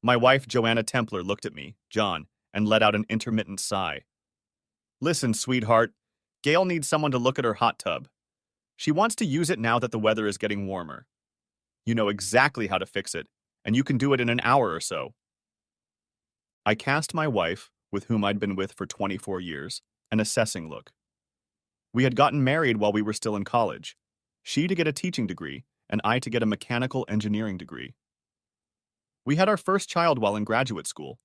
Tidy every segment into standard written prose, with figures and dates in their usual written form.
My wife, Joanna Templer, looked at me, John, and let out an intermittent sigh. Listen, sweetheart, Gail needs someone to look at her hot tub. She wants to use it now that the weather is getting warmer. You know exactly how to fix it, and you can do it in an hour or so. I cast my wife, with whom I'd been with for 24 years, an assessing look. We had gotten married while we were still in college, she to get a teaching degree, and I to get a mechanical engineering degree. We had our first child while in graduate school.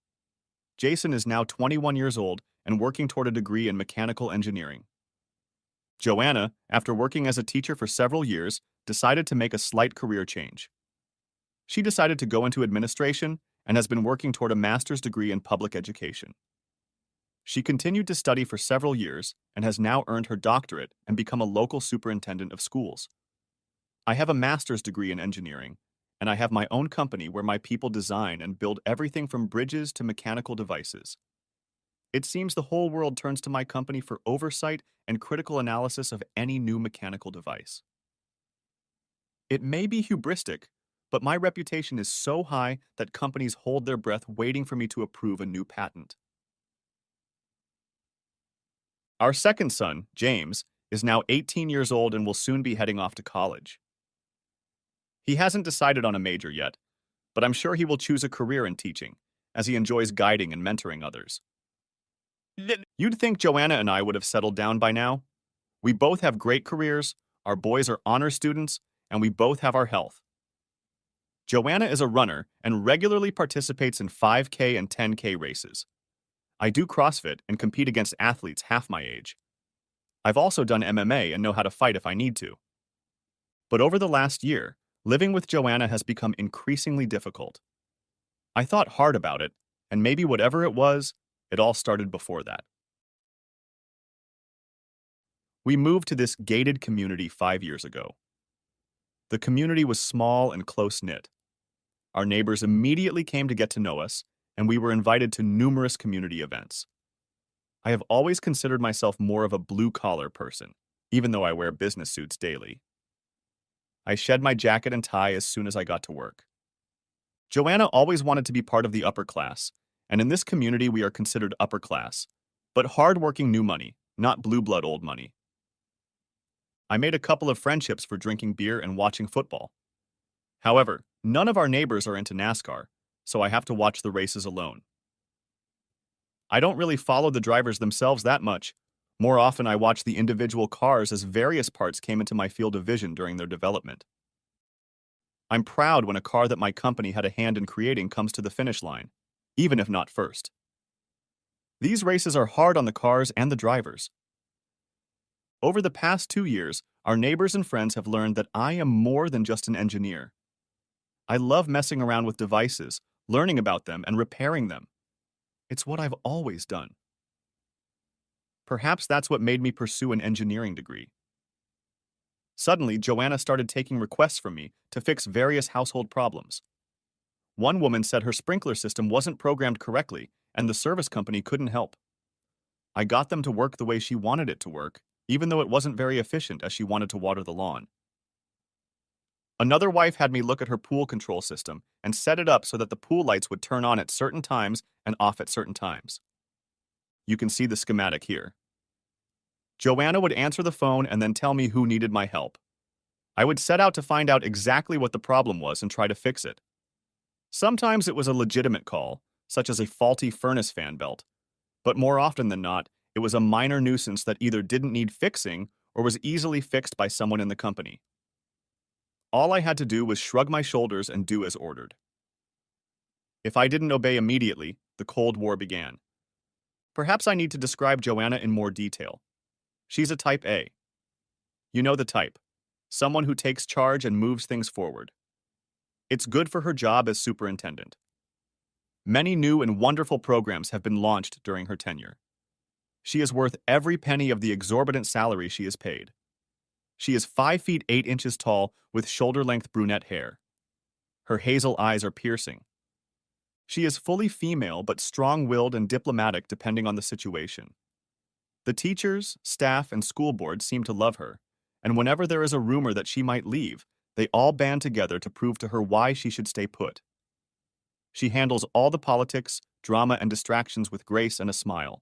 Jason is now 21 years old and working toward a degree in mechanical engineering. Joanna, after working as a teacher for several years, decided to make a slight career change. She decided to go into administration and has been working toward a master's degree in public education. She continued to study for several years and has now earned her doctorate and become a local superintendent of schools. I have a master's degree in engineering, and I have my own company where my people design and build everything from bridges to mechanical devices. It seems the whole world turns to my company for oversight and critical analysis of any new mechanical device. It may be hubristic, but my reputation is so high that companies hold their breath waiting for me to approve a new patent. Our second son, James, is now 18 years old and will soon be heading off to college. He hasn't decided on a major yet, but I'm sure he will choose a career in teaching, as he enjoys guiding and mentoring others. You'd think Joanna and I would have settled down by now. We both have great careers, our boys are honor students, and we both have our health. Joanna is a runner and regularly participates in 5K and 10K races. I do CrossFit and compete against athletes half my age. I've also done MMA and know how to fight if I need to. But over the last year, living with Joanna has become increasingly difficult. I thought hard about it, and maybe whatever it was, it all started before that. We moved to this gated community 5 years ago. The community was small and close-knit. Our neighbors immediately came to get to know us, and we were invited to numerous community events. I have always considered myself more of a blue-collar person, even though I wear business suits daily. I shed my jacket and tie as soon as I got to work. Joanna always wanted to be part of the upper class, and in this community we are considered upper class, but hard-working new money, not blue-blood old money. I made a couple of friendships for drinking beer and watching football. However, none of our neighbors are into NASCAR, so I have to watch the races alone. I don't really follow the drivers themselves that much. More often I watch the individual cars as various parts came into my field of vision during their development. I'm proud when a car that my company had a hand in creating comes to the finish line, even if not first. These races are hard on the cars and the drivers. Over the past 2 years, our neighbors and friends have learned that I am more than just an engineer. I love messing around with devices, learning about them, and repairing them. It's what I've always done. Perhaps that's what made me pursue an engineering degree. Suddenly, Joanna started taking requests from me to fix various household problems. One woman said her sprinkler system wasn't programmed correctly and the service company couldn't help. I got them to work the way she wanted it to work, even though it wasn't very efficient as she wanted to water the lawn. Another wife had me look at her pool control system and set it up so that the pool lights would turn on at certain times and off at certain times. You can see the schematic here. Joanna would answer the phone and then tell me who needed my help. I would set out to find out exactly what the problem was and try to fix it. Sometimes it was a legitimate call, such as a faulty furnace fan belt, but more often than not, it was a minor nuisance that either didn't need fixing or was easily fixed by someone in the company. All I had to do was shrug my shoulders and do as ordered. If I didn't obey immediately, the Cold War began. Perhaps I need to describe Joanna in more detail. She's a type A. You know the type. Someone who takes charge and moves things forward. It's good for her job as superintendent. Many new and wonderful programs have been launched during her tenure. She is worth every penny of the exorbitant salary she is paid. She is 5 feet 8 inches tall with shoulder-length brunette hair. Her hazel eyes are piercing. She is fully female but strong-willed and diplomatic depending on the situation. The teachers, staff, and school board seem to love her, and whenever there is a rumor that she might leave, they all band together to prove to her why she should stay put. She handles all the politics, drama, and distractions with grace and a smile.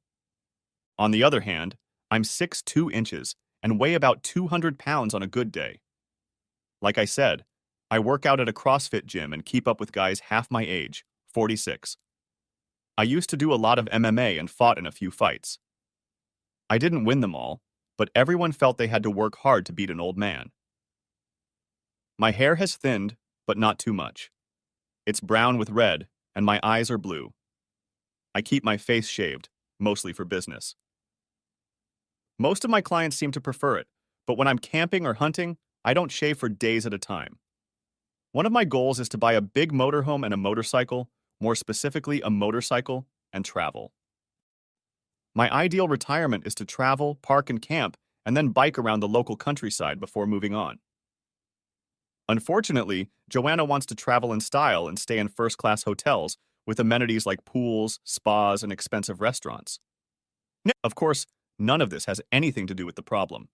On the other hand, I'm 6'2" and weigh about 200 pounds on a good day. Like I said, I work out at a CrossFit gym and keep up with guys half my age, 46. I used to do a lot of MMA and fought in a few fights. I didn't win them all, but everyone felt they had to work hard to beat an old man. My hair has thinned, but not too much. It's brown with red, and my eyes are blue. I keep my face shaved, mostly for business. Most of my clients seem to prefer it, but when I'm camping or hunting, I don't shave for days at a time. One of my goals is to buy a big motorhome and a motorcycle, more specifically a motorcycle, and travel. My ideal retirement is to travel, park, and camp, and then bike around the local countryside before moving on. Unfortunately, Joanna wants to travel in style and stay in first-class hotels with amenities like pools, spas, and expensive restaurants. Of course, none of this has anything to do with the problem.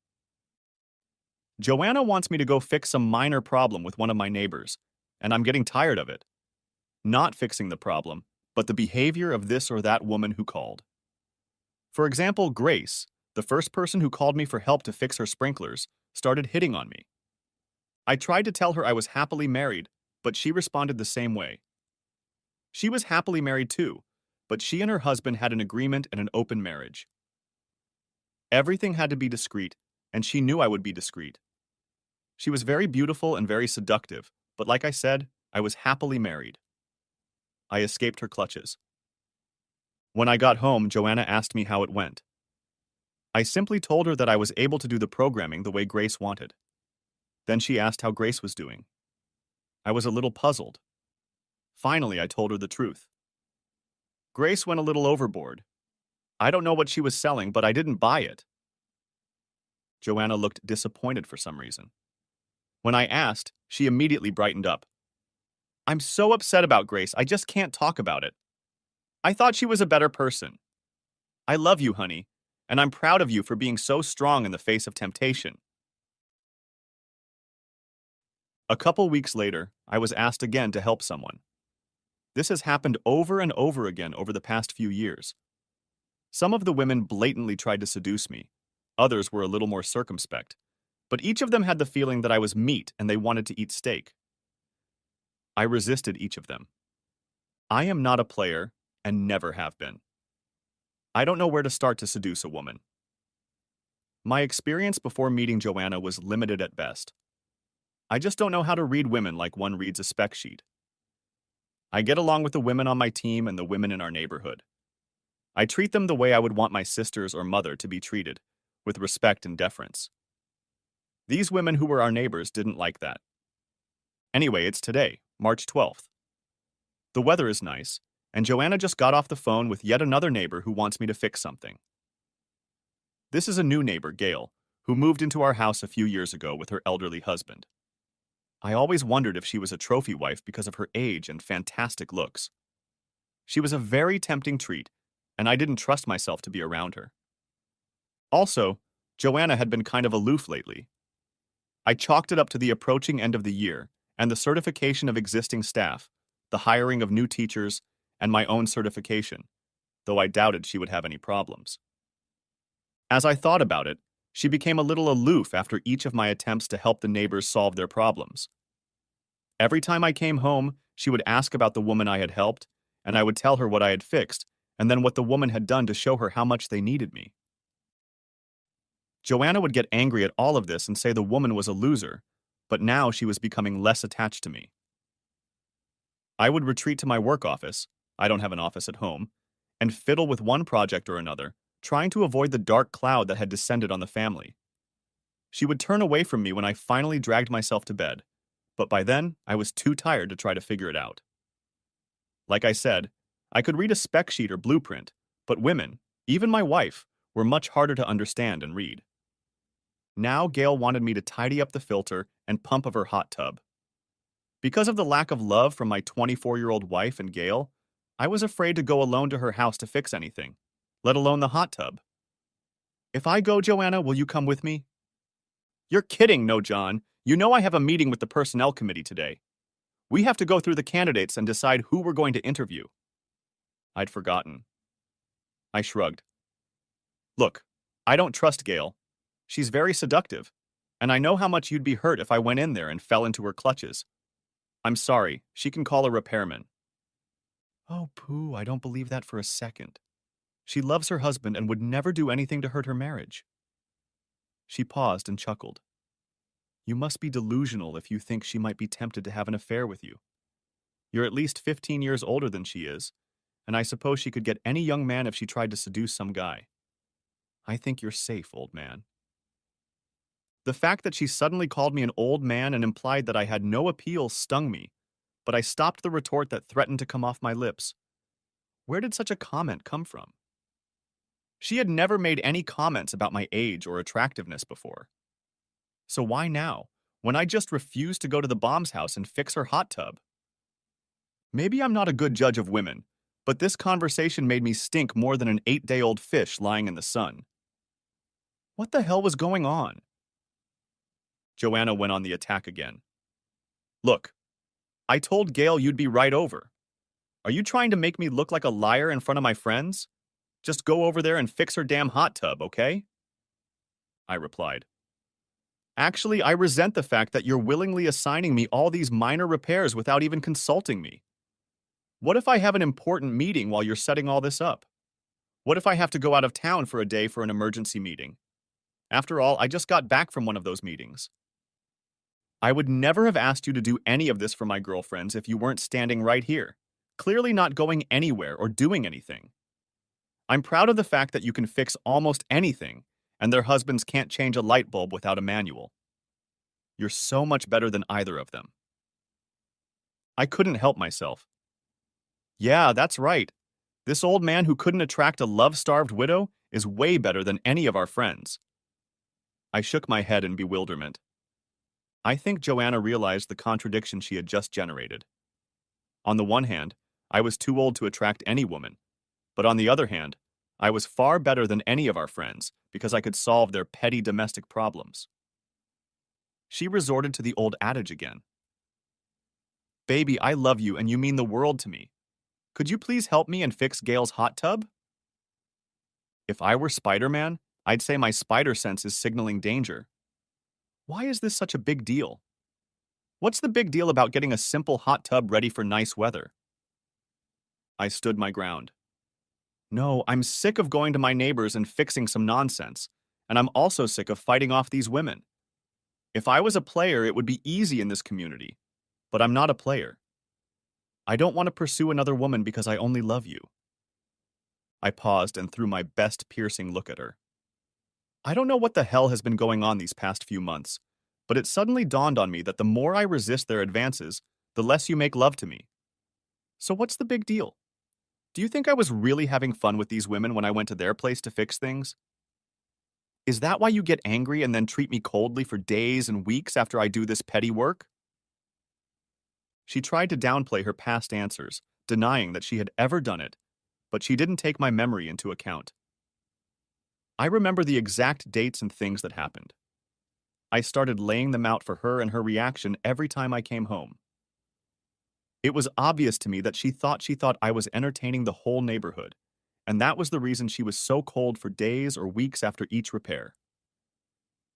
Joanna wants me to go fix some minor problem with one of my neighbors, and I'm getting tired of it. Not fixing the problem, but the behavior of this or that woman who called. For example, Grace, the first person who called me for help to fix her sprinklers, started hitting on me. I tried to tell her I was happily married, but she responded the same way. She was happily married too, but she and her husband had an agreement and an open marriage. Everything had to be discreet, and she knew I would be discreet. She was very beautiful and very seductive, but like I said, I was happily married. I escaped her clutches. When I got home, Joanna asked me how it went. I simply told her that I was able to do the programming the way Grace wanted. Then she asked how Grace was doing. I was a little puzzled. Finally, I told her the truth. Grace went a little overboard. I don't know what she was selling, but I didn't buy it. Joanna looked disappointed for some reason. When I asked, she immediately brightened up. I'm so upset about Grace, I just can't talk about it. I thought she was a better person. I love you, honey, and I'm proud of you for being so strong in the face of temptation. A couple weeks later, I was asked again to help someone. This has happened over and over again over the past few years. Some of the women blatantly tried to seduce me. Others were a little more circumspect. But each of them had the feeling that I was meat and they wanted to eat steak. I resisted each of them. I am not a player and never have been. I don't know where to start to seduce a woman. My experience before meeting Joanna was limited at best. I just don't know how to read women like one reads a spec sheet. I get along with the women on my team and the women in our neighborhood. I treat them the way I would want my sisters or mother to be treated, with respect and deference. These women who were our neighbors didn't like that. Anyway, it's today, March 12th. The weather is nice, and Joanna just got off the phone with yet another neighbor who wants me to fix something. This is a new neighbor, Gail, who moved into our house a few years ago with her elderly husband. I always wondered if she was a trophy wife because of her age and fantastic looks. She was a very tempting treat, and I didn't trust myself to be around her. Also, Joanna had been kind of aloof lately. I chalked it up to the approaching end of the year and the certification of existing staff, the hiring of new teachers, and my own certification, though I doubted she would have any problems. As I thought about it, she became a little aloof after each of my attempts to help the neighbors solve their problems. Every time I came home, she would ask about the woman I had helped, and I would tell her what I had fixed, and then what the woman had done to show her how much they needed me. Joanna would get angry at all of this and say the woman was a loser, but now she was becoming less attached to me. I would retreat to my work office, I don't have an office at home, and fiddle with one project or another, trying to avoid the dark cloud that had descended on the family. She would turn away from me when I finally dragged myself to bed, but by then I was too tired to try to figure it out. Like I said, I could read a spec sheet or blueprint, but women, even my wife, were much harder to understand and read. Now Gail wanted me to tidy up the filter and pump of her hot tub. Because of the lack of love from my 24-year-old wife and Gail, I was afraid to go alone to her house to fix anything, let alone the hot tub. If I go, Joanna, will you come with me? You're kidding, no, John. You know I have a meeting with the personnel committee today. We have to go through the candidates and decide who we're going to interview. I'd forgotten. I shrugged. Look, I don't trust Gail. She's very seductive, and I know how much you'd be hurt if I went in there and fell into her clutches. I'm sorry, she can call a repairman. Oh, pooh, I don't believe that for a second. She loves her husband and would never do anything to hurt her marriage. She paused and chuckled. You must be delusional if you think she might be tempted to have an affair with you. You're at least 15 years older than she is, and I suppose she could get any young man if she tried to seduce some guy. I think you're safe, old man. The fact that she suddenly called me an old man and implied that I had no appeal stung me, but I stopped the retort that threatened to come off my lips. Where did such a comment come from? She had never made any comments about my age or attractiveness before. So why now, when I just refused to go to the bomb's house and fix her hot tub? Maybe I'm not a good judge of women, but this conversation made me stink more than an 8-day-old fish lying in the sun. What the hell was going on? Joanna went on the attack again. Look, I told Gail you'd be right over. Are you trying to make me look like a liar in front of my friends? Just go over there and fix her damn hot tub, okay? I replied. Actually, I resent the fact that you're willingly assigning me all these minor repairs without even consulting me. What if I have an important meeting while you're setting all this up? What if I have to go out of town for a day for an emergency meeting? After all, I just got back from one of those meetings. I would never have asked you to do any of this for my girlfriends if you weren't standing right here, clearly not going anywhere or doing anything. I'm proud of the fact that you can fix almost anything, and their husbands can't change a light bulb without a manual. You're so much better than either of them. I couldn't help myself. Yeah, that's right. This old man who couldn't attract a love-starved widow is way better than any of our friends. I shook my head in bewilderment. I think Joanna realized the contradiction she had just generated. On the one hand, I was too old to attract any woman, but on the other hand, I was far better than any of our friends because I could solve their petty domestic problems. She resorted to the old adage again. Baby, I love you and you mean the world to me. Could you please help me and fix Gail's hot tub? If I were Spider-Man, I'd say my spider sense is signaling danger. Why is this such a big deal? What's the big deal about getting a simple hot tub ready for nice weather? I stood my ground. No, I'm sick of going to my neighbors and fixing some nonsense, and I'm also sick of fighting off these women. If I was a player, it would be easy in this community, but I'm not a player. I don't want to pursue another woman because I only love you. I paused and threw my best piercing look at her. I don't know what the hell has been going on these past few months, but it suddenly dawned on me that the more I resist their advances, the less you make love to me. So what's the big deal? Do you think I was really having fun with these women when I went to their place to fix things? Is that why you get angry and then treat me coldly for days and weeks after I do this petty work? She tried to downplay her past answers, denying that she had ever done it, but she didn't take my memory into account. I remember the exact dates and things that happened. I started laying them out for her and her reaction every time I came home. It was obvious to me that she thought I was entertaining the whole neighborhood, and that was the reason she was so cold for days or weeks after each repair.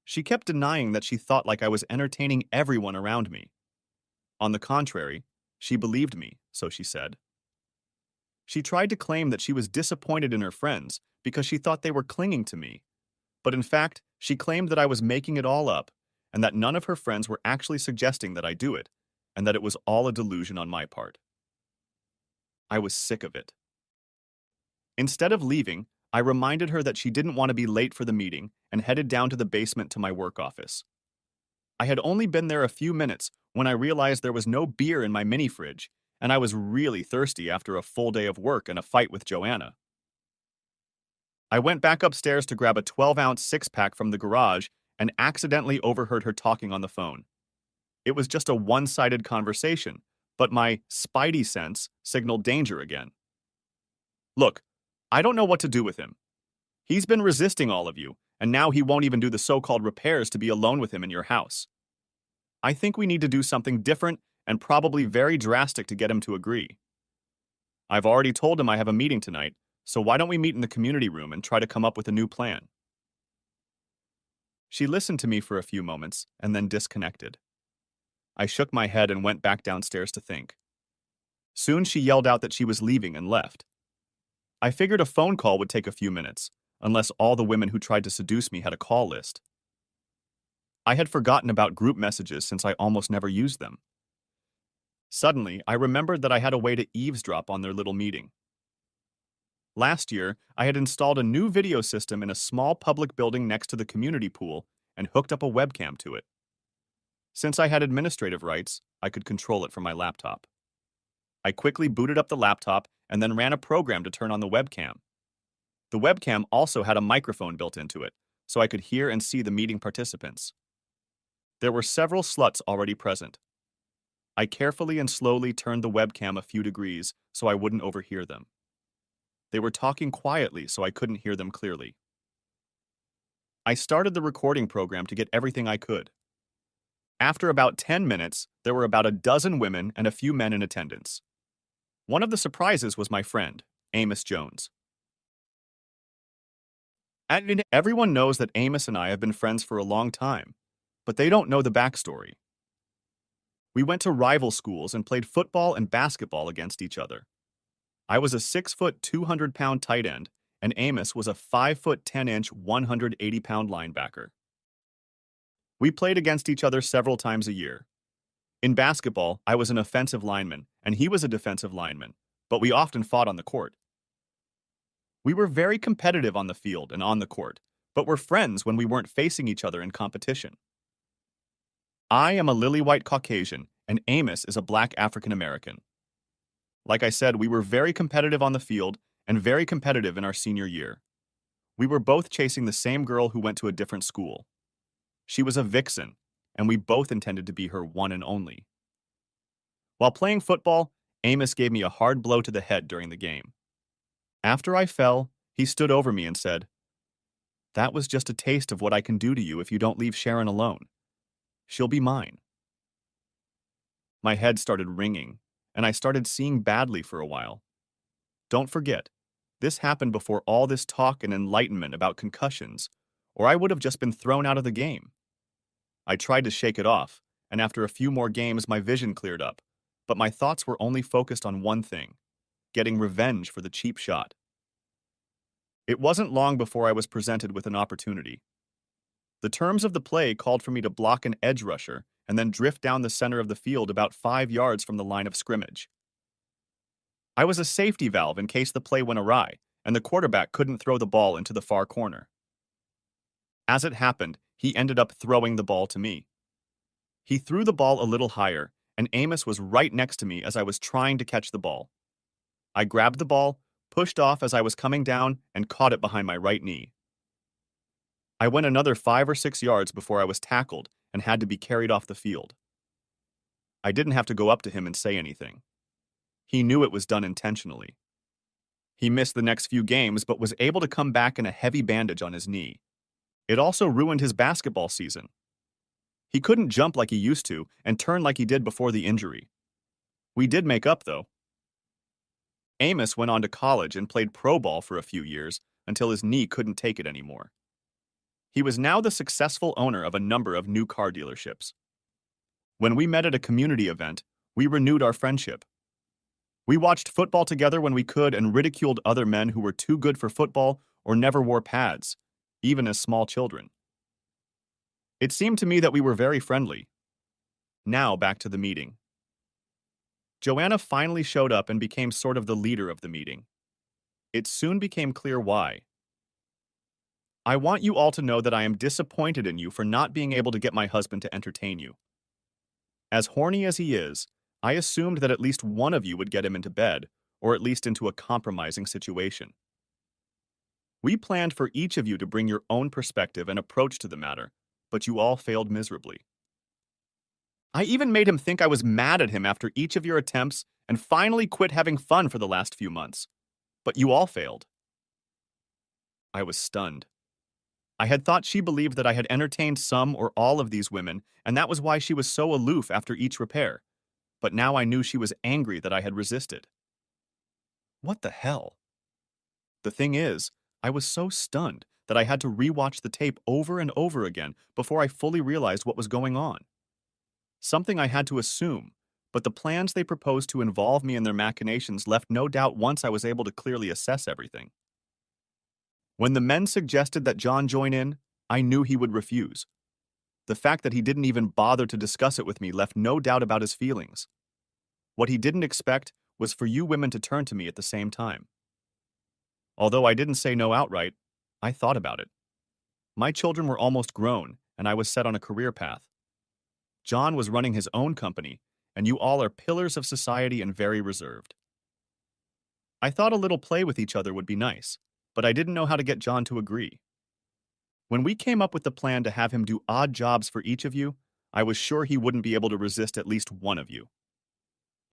She kept denying that she thought like I was entertaining everyone around me. On the contrary, she believed me, so she said. She tried to claim that she was disappointed in her friends because she thought they were clinging to me, but in fact, she claimed that I was making it all up and that none of her friends were actually suggesting that I do it, and that it was all a delusion on my part. I was sick of it. Instead of leaving, I reminded her that she didn't want to be late for the meeting and headed down to the basement to my work office. I had only been there a few minutes when I realized there was no beer in my mini fridge, and I was really thirsty after a full day of work and a fight with Joanna. I went back upstairs to grab a 12-ounce six-pack from the garage and accidentally overheard her talking on the phone. It was just a one-sided conversation, but my spidey sense signaled danger again. Look, I don't know what to do with him. He's been resisting all of you, and now he won't even do the so-called repairs to be alone with him in your house. I think we need to do something different and probably very drastic to get him to agree. I've already told him I have a meeting tonight, so why don't we meet in the community room and try to come up with a new plan? She listened to me for a few moments and then disconnected. I shook my head and went back downstairs to think. Soon she yelled out that she was leaving and left. I figured a phone call would take a few minutes, unless all the women who tried to seduce me had a call list. I had forgotten about group messages since I almost never used them. Suddenly, I remembered that I had a way to eavesdrop on their little meeting. Last year, I had installed a new video system in a small public building next to the community pool and hooked up a webcam to it. Since I had administrative rights, I could control it from my laptop. I quickly booted up the laptop and then ran a program to turn on the webcam. The webcam also had a microphone built into it, so I could hear and see the meeting participants. There were several sluts already present. I carefully and slowly turned the webcam a few degrees so I wouldn't overhear them. They were talking quietly so I couldn't hear them clearly. I started the recording program to get everything I could. After about 10 minutes, there were about a dozen women and a few men in attendance. One of the surprises was my friend, Amos Jones. Everyone knows that Amos and I have been friends for a long time, but they don't know the backstory. We went to rival schools and played football and basketball against each other. I was a 6-foot, 200-pound tight end, and Amos was a 5-foot, 10-inch, 180-pound linebacker. We played against each other several times a year. In basketball, I was an offensive lineman, and he was a defensive lineman, but we often fought on the court. We were very competitive on the field and on the court, but were friends when we weren't facing each other in competition. I am a lily-white Caucasian, and Amos is a black African American. Like I said, we were very competitive on the field and very competitive in our senior year. We were both chasing the same girl who went to a different school. She was a vixen, and we both intended to be her one and only. While playing football, Amos gave me a hard blow to the head during the game. After I fell, he stood over me and said, "That was just a taste of what I can do to you if you don't leave Sharon alone. She'll be mine." My head started ringing, and I started seeing badly for a while. Don't forget, this happened before all this talk and enlightenment about concussions, or I would have just been thrown out of the game. I tried to shake it off, and after a few more games my vision cleared up, but my thoughts were only focused on one thing: getting revenge for the cheap shot. It wasn't long before I was presented with an opportunity. The terms of the play called for me to block an edge rusher and then drift down the center of the field about 5 yards from the line of scrimmage. I was a safety valve in case the play went awry and the quarterback couldn't throw the ball into the far corner. As it happened, he ended up throwing the ball to me. He threw the ball a little higher, and Amos was right next to me as I was trying to catch the ball. I grabbed the ball, pushed off as I was coming down, and caught it behind my right knee. I went another 5 or 6 yards before I was tackled and had to be carried off the field. I didn't have to go up to him and say anything. He knew it was done intentionally. He missed the next few games but was able to come back in a heavy bandage on his knee. It also ruined his basketball season. He couldn't jump like he used to and turn like he did before the injury. We did make up, though. Amos went on to college and played pro ball for a few years until his knee couldn't take it anymore. He was now the successful owner of a number of new car dealerships. When we met at a community event, we renewed our friendship. We watched football together when we could and ridiculed other men who were too good for football or never wore pads, even as small children. It seemed to me that we were very friendly. Now back to the meeting. Joanna finally showed up and became sort of the leader of the meeting. It soon became clear why. I want you all to know that I am disappointed in you for not being able to get my husband to entertain you. As horny as he is, I assumed that at least one of you would get him into bed, or at least into a compromising situation. We planned for each of you to bring your own perspective and approach to the matter, but you all failed miserably. I even made him think I was mad at him after each of your attempts and finally quit having fun for the last few months, but you all failed. I was stunned. I had thought she believed that I had entertained some or all of these women, and that was why she was so aloof after each repair. but now I knew she was angry that I had resisted. What the hell? The thing is, I was so stunned that I had to rewatch the tape over and over again before I fully realized what was going on. Something I had to assume, but the plans they proposed to involve me in their machinations left no doubt once I was able to clearly assess everything. When the men suggested that John join in, I knew he would refuse. The fact that he didn't even bother to discuss it with me left no doubt about his feelings. What he didn't expect was for you women to turn to me at the same time. Although I didn't say no outright, I thought about it. My children were almost grown, and I was set on a career path. John was running his own company, and you all are pillars of society and very reserved. I thought a little play with each other would be nice, but I didn't know how to get John to agree. When we came up with the plan to have him do odd jobs for each of you, I was sure he wouldn't be able to resist at least one of you.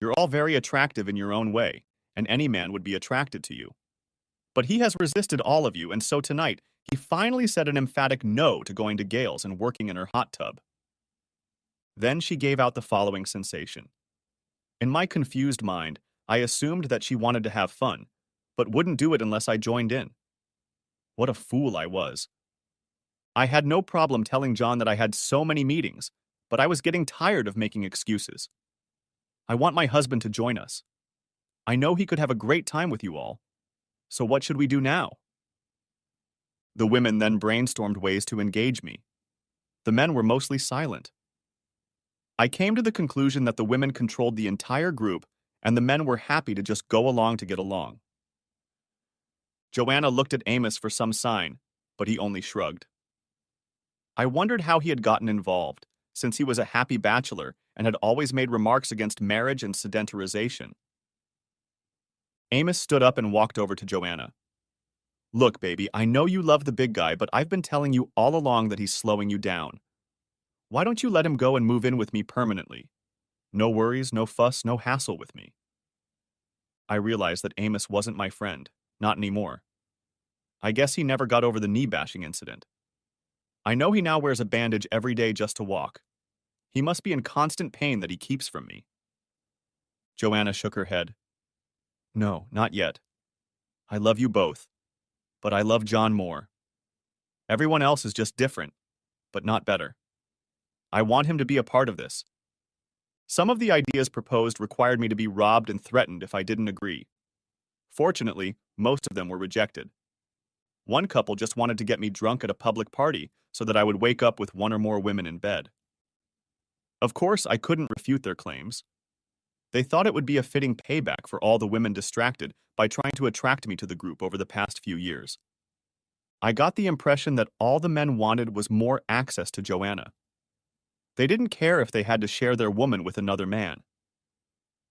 You're all very attractive in your own way, and any man would be attracted to you. But he has resisted all of you, and so tonight, he finally said an emphatic no to going to Gale's and working in her hot tub. Then she gave out the following sensation. In my confused mind, I assumed that she wanted to have fun, but wouldn't do it unless I joined in. What a fool I was. I had no problem telling John that I had so many meetings, but I was getting tired of making excuses. I want my husband to join us. I know he could have a great time with you all. So what should we do now? The women then brainstormed ways to engage me. The men were mostly silent. I came to the conclusion that the women controlled the entire group and the men were happy to just go along to get along. Joanna looked at Amos for some sign, but he only shrugged. I wondered how he had gotten involved, since he was a happy bachelor and had always made remarks against marriage and sedentarization. Amos stood up and walked over to Joanna. Look, baby, I know you love the big guy, but I've been telling you all along that he's slowing you down. Why don't you let him go and move in with me permanently? No worries, no fuss, no hassle with me. I realized that Amos wasn't my friend, not anymore. I guess he never got over the knee-bashing incident. I know he now wears a bandage every day just to walk. He must be in constant pain that he keeps from me. Joanna shook her head. No, not yet. I love you both, but I love John more. Everyone else is just different, but not better. I want him to be a part of this. Some of the ideas proposed required me to be robbed and threatened if I didn't agree. Fortunately, most of them were rejected. One couple just wanted to get me drunk at a public party so that I would wake up with one or more women in bed. Of course, I couldn't refute their claims. They thought it would be a fitting payback for all the women distracted by trying to attract me to the group over the past few years. I got the impression that all the men wanted was more access to Joanna. They didn't care if they had to share their woman with another man.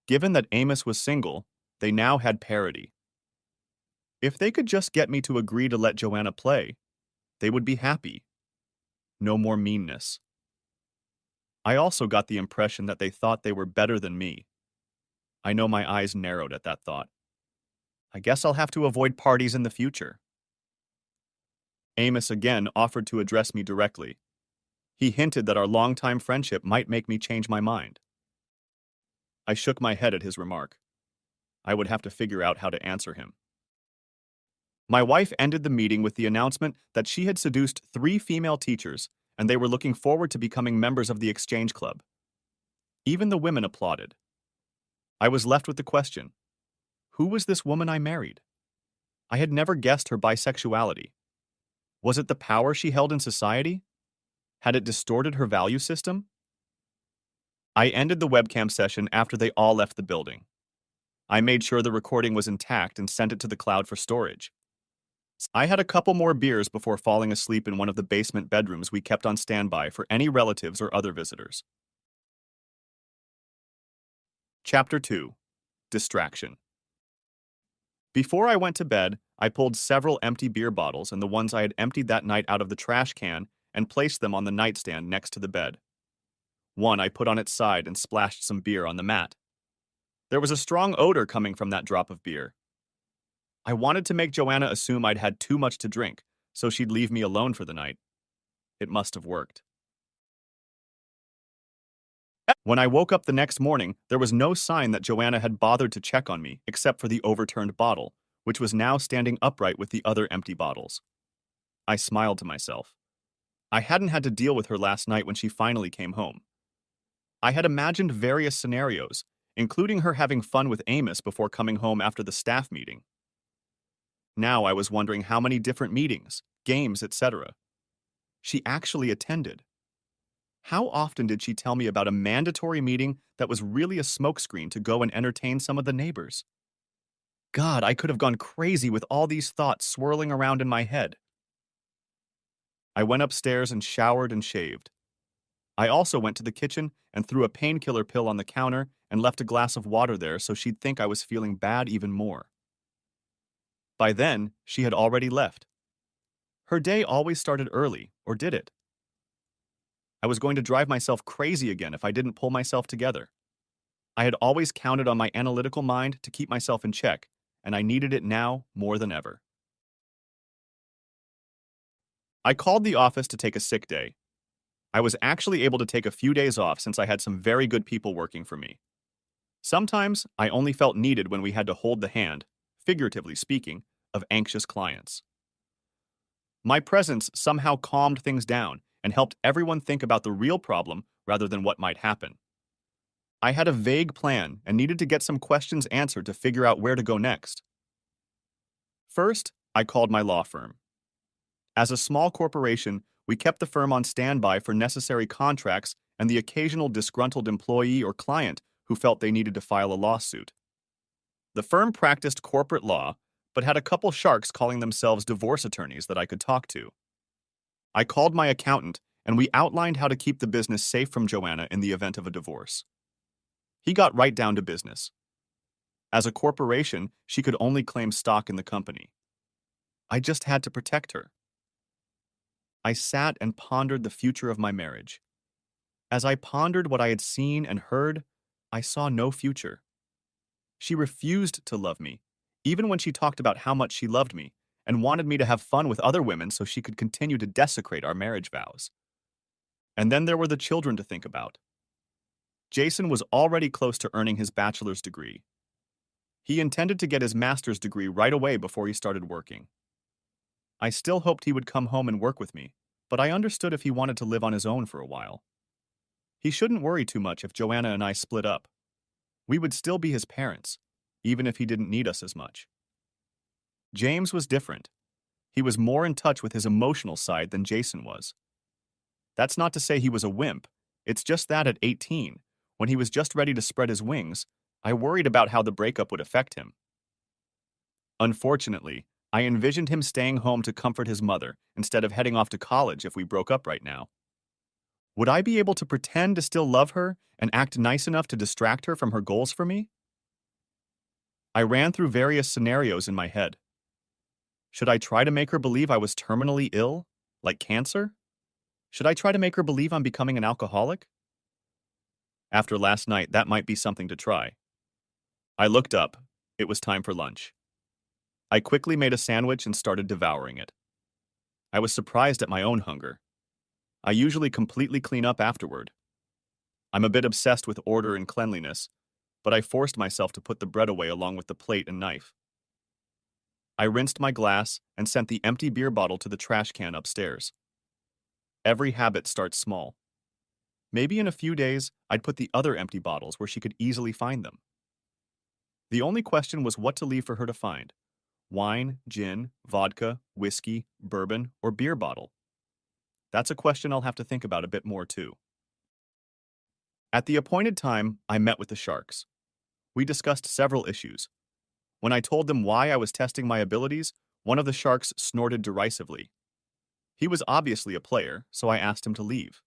Given that Amos was single, they now had parity. If they could just get me to agree to let Joanna play, they would be happy. No more meanness. I also got the impression that they thought they were better than me. I know my eyes narrowed at that thought. I guess I'll have to avoid parties in the future. Amos again offered to address me directly. He hinted that our longtime friendship might make me change my mind. I shook my head at his remark. I would have to figure out how to answer him. My wife ended the meeting with the announcement that she had seduced 3 female teachers and they were looking forward to becoming members of the exchange club. Even the women applauded. I was left with the question, who was this woman I married? I had never guessed her bisexuality. Was it the power she held in society? Had it distorted her value system? I ended the webcam session after they all left the building. I made sure the recording was intact and sent it to the cloud for storage. I had a couple more beers before falling asleep in one of the basement bedrooms we kept on standby for any relatives or other visitors. Chapter 2. Distraction. Before I went to bed, I pulled several empty beer bottles and the ones I had emptied that night out of the trash can and placed them on the nightstand next to the bed. One I put on its side and splashed some beer on the mat. There was a strong odor coming from that drop of beer. I wanted to make Joanna assume I'd had too much to drink, so she'd leave me alone for the night. It must have worked. When I woke up the next morning, there was no sign that Joanna had bothered to check on me except for the overturned bottle, which was now standing upright with the other empty bottles. I smiled to myself. I hadn't had to deal with her last night when she finally came home. I had imagined various scenarios, including her having fun with Amos before coming home after the staff meeting. Now I was wondering how many different meetings, games, etc. she actually attended. How often did she tell me about a mandatory meeting that was really a smokescreen to go and entertain some of the neighbors? God, I could have gone crazy with all these thoughts swirling around in my head. I went upstairs and showered and shaved. I also went to the kitchen and threw a painkiller pill on the counter and left a glass of water there so she'd think I was feeling bad even more. By then, she had already left. Her day always started early, or did it? I was going to drive myself crazy again if I didn't pull myself together. I had always counted on my analytical mind to keep myself in check, and I needed it now more than ever. I called the office to take a sick day. I was actually able to take a few days off since I had some very good people working for me. Sometimes I only felt needed when we had to hold the hand, figuratively speaking, of anxious clients. My presence somehow calmed things down and helped everyone think about the real problem rather than what might happen. I had a vague plan and needed to get some questions answered to figure out where to go next. First, I called my law firm. As a small corporation, we kept the firm on standby for necessary contracts and the occasional disgruntled employee or client who felt they needed to file a lawsuit. The firm practiced corporate law, but had a couple sharks calling themselves divorce attorneys that I could talk to. I called my accountant, and we outlined how to keep the business safe from Joanna in the event of a divorce. He got right down to business. As a corporation, she could only claim stock in the company. I just had to protect her. I sat and pondered the future of my marriage. As I pondered what I had seen and heard, I saw no future. She refused to love me, even when she talked about how much she loved me, and wanted me to have fun with other women so she could continue to desecrate our marriage vows. And then there were the children to think about. Jason was already close to earning his bachelor's degree. He intended to get his master's degree right away before he started working. I still hoped he would come home and work with me, but I understood if he wanted to live on his own for a while. He shouldn't worry too much if Joanna and I split up. We would still be his parents, even if he didn't need us as much. James was different. He was more in touch with his emotional side than Jason was. That's not to say he was a wimp. It's just that at 18, when he was just ready to spread his wings, I worried about how the breakup would affect him. Unfortunately, I envisioned him staying home to comfort his mother instead of heading off to college if we broke up right now. Would I be able to pretend to still love her and act nice enough to distract her from her goals for me? I ran through various scenarios in my head. Should I try to make her believe I was terminally ill, like cancer? Should I try to make her believe I'm becoming an alcoholic? After last night, that might be something to try. I looked up. It was time for lunch. I quickly made a sandwich and started devouring it. I was surprised at my own hunger. I usually completely clean up afterward. I'm a bit obsessed with order and cleanliness, but I forced myself to put the bread away along with the plate and knife. I rinsed my glass and sent the empty beer bottle to the trash can upstairs. Every habit starts small. Maybe in a few days, I'd put the other empty bottles where she could easily find them. The only question was what to leave for her to find: wine, gin, vodka, whiskey, bourbon, or beer bottle. That's a question I'll have to think about a bit more too. At the appointed time, I met with the Sharks. We discussed several issues. When I told them why I was testing my abilities, one of the Sharks snorted derisively. He was obviously a player, so I asked him to leave.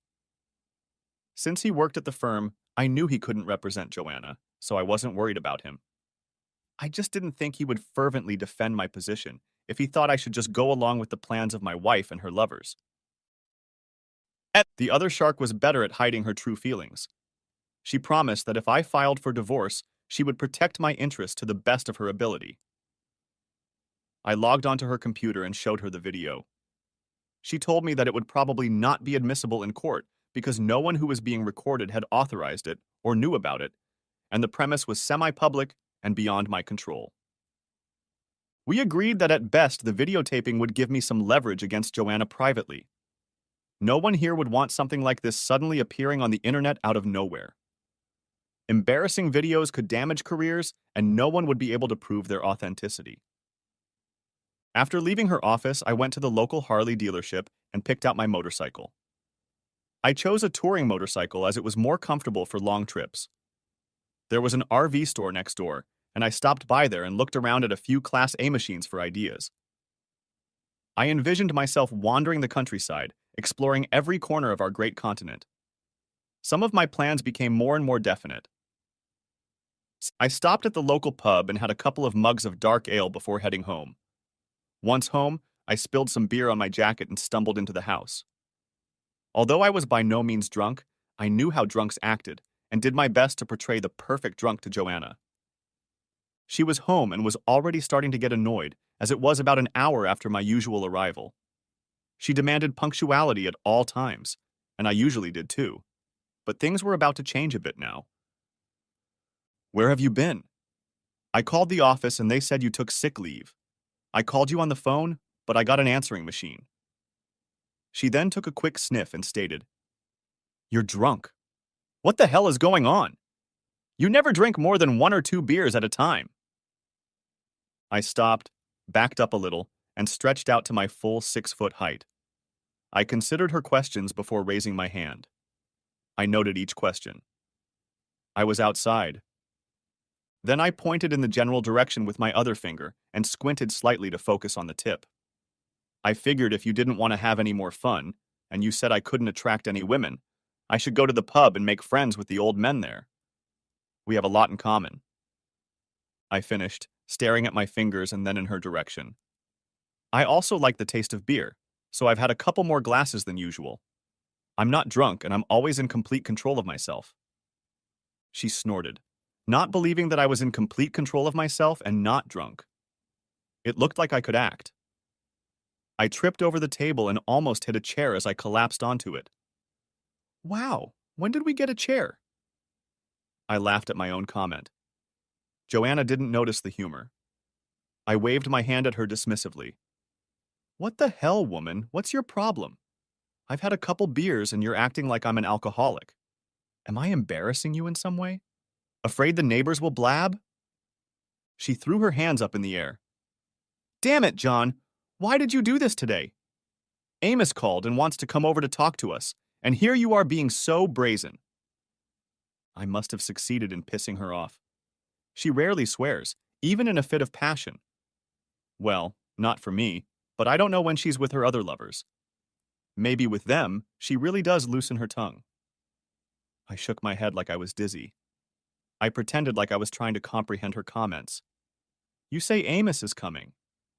Since he worked at the firm, I knew he couldn't represent Joanna, so I wasn't worried about him. I just didn't think he would fervently defend my position if he thought I should just go along with the plans of my wife and her lovers. The other Shark was better at hiding her true feelings. She promised that if I filed for divorce, she would protect my interests to the best of her ability. I logged onto her computer and showed her the video. She told me that it would probably not be admissible in court because no one who was being recorded had authorized it or knew about it, and the premise was semi-public and beyond my control. We agreed that at best the videotaping would give me some leverage against Joanna privately. No one here would want something like this suddenly appearing on the internet out of nowhere. Embarrassing videos could damage careers, and no one would be able to prove their authenticity. After leaving her office, I went to the local Harley dealership and picked out my motorcycle. I chose a touring motorcycle as it was more comfortable for long trips. There was an RV store next door, and I stopped by there and looked around at a few Class A machines for ideas. I envisioned myself wandering the countryside, exploring every corner of our great continent. Some of my plans became more and more definite. I stopped at the local pub and had a couple of mugs of dark ale before heading home. Once home, I spilled some beer on my jacket and stumbled into the house. Although I was by no means drunk, I knew how drunks acted and did my best to portray the perfect drunk to Joanna. She was home and was already starting to get annoyed, as it was about an hour after my usual arrival. She demanded punctuality at all times, and I usually did too. But things were about to change a bit now. "Where have you been?" "I called the office and they said you took sick leave. I called you on the phone, but I got an answering machine." She then took a quick sniff and stated, "You're drunk. What the hell is going on? You never drink more than 1 or 2 beers at a time." I stopped, backed up a little, and stretched out to my full 6-foot height. I considered her questions before raising my hand. I noted each question. I was outside. Then I pointed in the general direction with my other finger and squinted slightly to focus on the tip. "I figured if you didn't want to have any more fun, and you said I couldn't attract any women, I should go to the pub and make friends with the old men there. We have a lot in common." I finished, staring at my fingers and then in her direction. "I also like the taste of beer, so I've had a couple more glasses than usual. I'm not drunk and I'm always in complete control of myself." She snorted, not believing that I was in complete control of myself and not drunk. It looked like I could act. I tripped over the table and almost hit a chair as I collapsed onto it. "Wow, when did we get a chair?" I laughed at my own comment. Joanna didn't notice the humor. I waved my hand at her dismissively. "What the hell, woman? What's your problem? I've had a couple beers and you're acting like I'm an alcoholic. Am I embarrassing you in some way? Afraid the neighbors will blab?" She threw her hands up in the air. "Damn it, John! Why did you do this today? Amos called and wants to come over to talk to us, and here you are being so brazen." I must have succeeded in pissing her off. She rarely swears, even in a fit of passion. Well, not for me, but I don't know when she's with her other lovers. Maybe with them, she really does loosen her tongue. I shook my head like I was dizzy. I pretended like I was trying to comprehend her comments. "You say Amos is coming.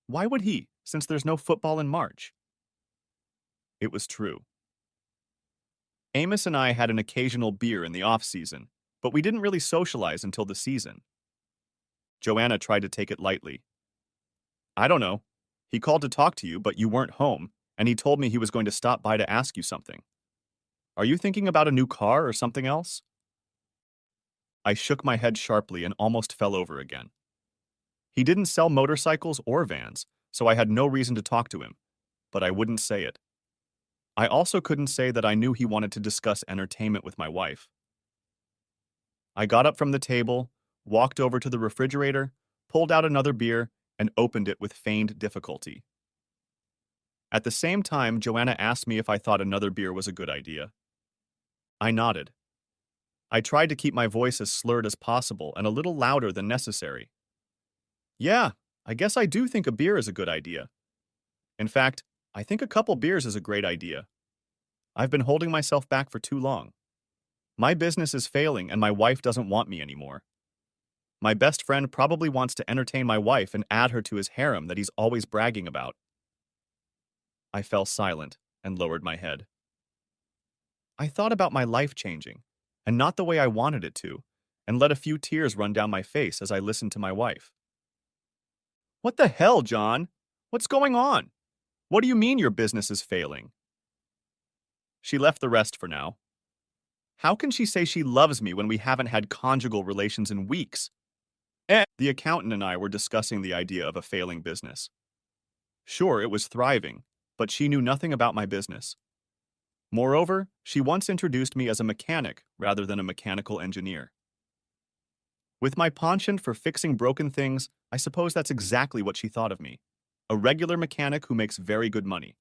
Why would he, since there's no football in March?" It was true. Amos and I had an occasional beer in the off-season, but we didn't really socialize until the season. Joanna tried to take it lightly. "I don't know. He called to talk to you, but you weren't home, and he told me he was going to stop by to ask you something. Are you thinking about a new car or something else?" I shook my head sharply and almost fell over again. He didn't sell motorcycles or vans, so I had no reason to talk to him, but I wouldn't say it. I also couldn't say that I knew he wanted to discuss entertainment with my wife. I got up from the table, walked over to the refrigerator, pulled out another beer, and opened it with feigned difficulty. At the same time, Joanna asked me if I thought another beer was a good idea. I nodded. I tried to keep my voice as slurred as possible and a little louder than necessary. "Yeah, I guess I do think a beer is a good idea. In fact, I think a couple beers is a great idea. I've been holding myself back for too long. My business is failing and my wife doesn't want me anymore. My best friend probably wants to entertain my wife and add her to his harem that he's always bragging about." I fell silent and lowered my head. I thought about my life changing, and not the way I wanted it to, and let a few tears run down my face as I listened to my wife. "What the hell, John? What's going on? What do you mean your business is failing?" She left the rest for now, How can she say she loves me when we haven't had conjugal relations in weeks? The accountant and I were discussing the idea of a failing business. Sure, it was thriving, but she knew nothing about my business. Moreover, she once introduced me as a mechanic rather than a mechanical engineer. With my penchant for fixing broken things, I suppose that's exactly what she thought of me. A regular mechanic who makes very good money.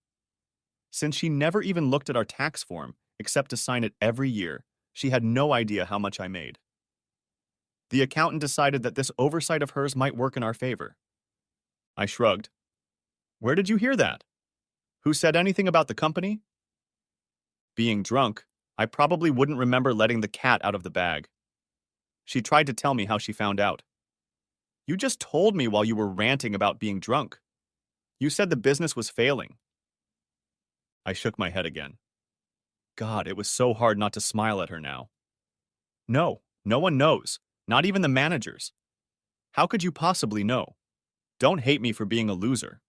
Since she never even looked at our tax form, except to sign it every year, she had no idea how much I made. The accountant decided that this oversight of hers might work in our favor. I shrugged. Where did you hear that? Who said anything about the company? Being drunk, I probably wouldn't remember letting the cat out of the bag. She tried to tell me how she found out. You just told me while you were ranting about being drunk. You said the business was failing. I shook my head again. God, it was so hard not to smile at her now. No, no one knows, not even the managers. How could you possibly know? Don't hate me for being a loser.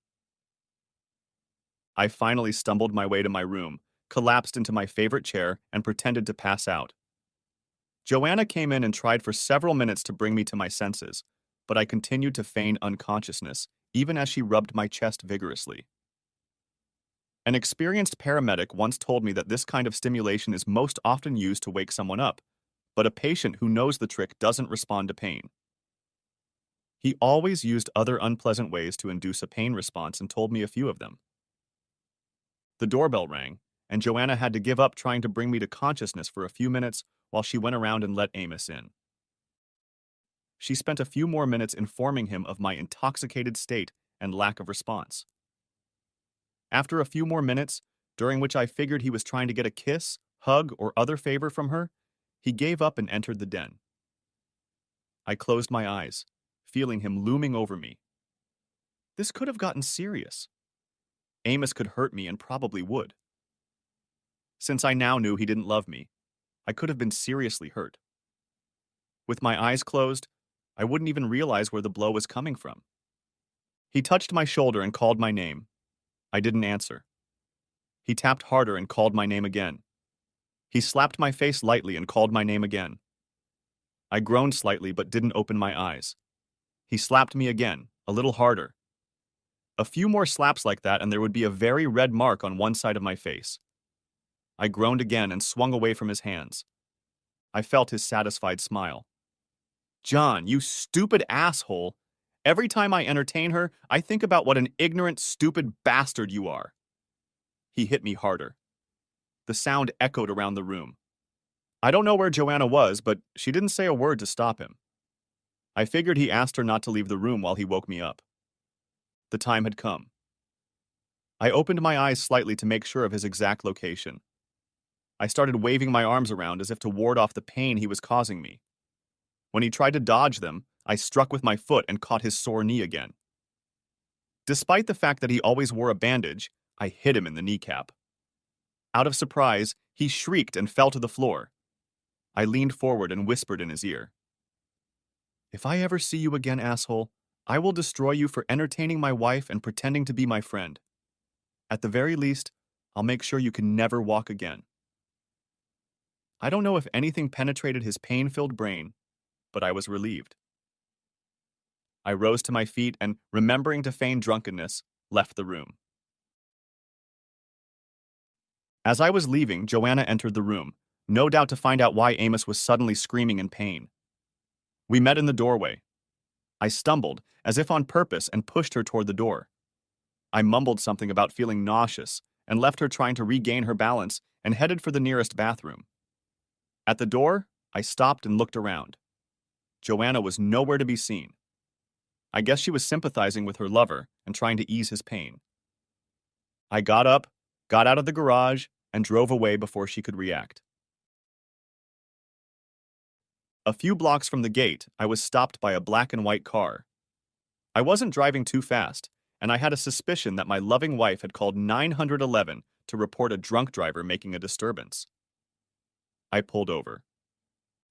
I finally stumbled my way to my room, collapsed into my favorite chair, and pretended to pass out. Joanna came in and tried for several minutes to bring me to my senses, but I continued to feign unconsciousness, even as she rubbed my chest vigorously. An experienced paramedic once told me that this kind of stimulation is most often used to wake someone up, but a patient who knows the trick doesn't respond to pain. He always used other unpleasant ways to induce a pain response and told me a few of them. The doorbell rang, and Joanna had to give up trying to bring me to consciousness for a few minutes while she went around and let Amos in. She spent a few more minutes informing him of my intoxicated state and lack of response. After a few more minutes, during which I figured he was trying to get a kiss, hug, or other favor from her, he gave up and entered the den. I closed my eyes, feeling him looming over me. This could have gotten serious. Amos could hurt me and probably would. Since I now knew he didn't love me, I could have been seriously hurt. With my eyes closed, I wouldn't even realize where the blow was coming from. He touched my shoulder and called my name. I didn't answer. He tapped harder and called my name again. He slapped my face lightly and called my name again. I groaned slightly but didn't open my eyes. He slapped me again, a little harder. A few more slaps like that and there would be a very red mark on one side of my face. I groaned again and swung away from his hands. I felt his satisfied smile. John, you stupid asshole. Every time I entertain her, I think about what an ignorant, stupid bastard you are. He hit me harder. The sound echoed around the room. I don't know where Joanna was, but she didn't say a word to stop him. I figured he asked her not to leave the room while he woke me up. The time had come. I opened my eyes slightly to make sure of his exact location. I started waving my arms around as if to ward off the pain he was causing me. When he tried to dodge them, I struck with my foot and caught his sore knee again. Despite the fact that he always wore a bandage, I hit him in the kneecap. Out of surprise, he shrieked and fell to the floor. I leaned forward and whispered in his ear. If I ever see you again, asshole, I will destroy you for entertaining my wife and pretending to be my friend. At the very least, I'll make sure you can never walk again. I don't know if anything penetrated his pain-filled brain, but I was relieved. I rose to my feet and, remembering to feign drunkenness, left the room. As I was leaving, Joanna entered the room, no doubt to find out why Amos was suddenly screaming in pain. We met in the doorway. I stumbled, as if on purpose, and pushed her toward the door. I mumbled something about feeling nauseous and left her trying to regain her balance and headed for the nearest bathroom. At the door, I stopped and looked around. Joanna was nowhere to be seen. I guess she was sympathizing with her lover and trying to ease his pain. I got up, got out of the garage, and drove away before she could react. A few blocks from the gate, I was stopped by a black and white car. I wasn't driving too fast, and I had a suspicion that my loving wife had called 911 to report a drunk driver making a disturbance. I pulled over.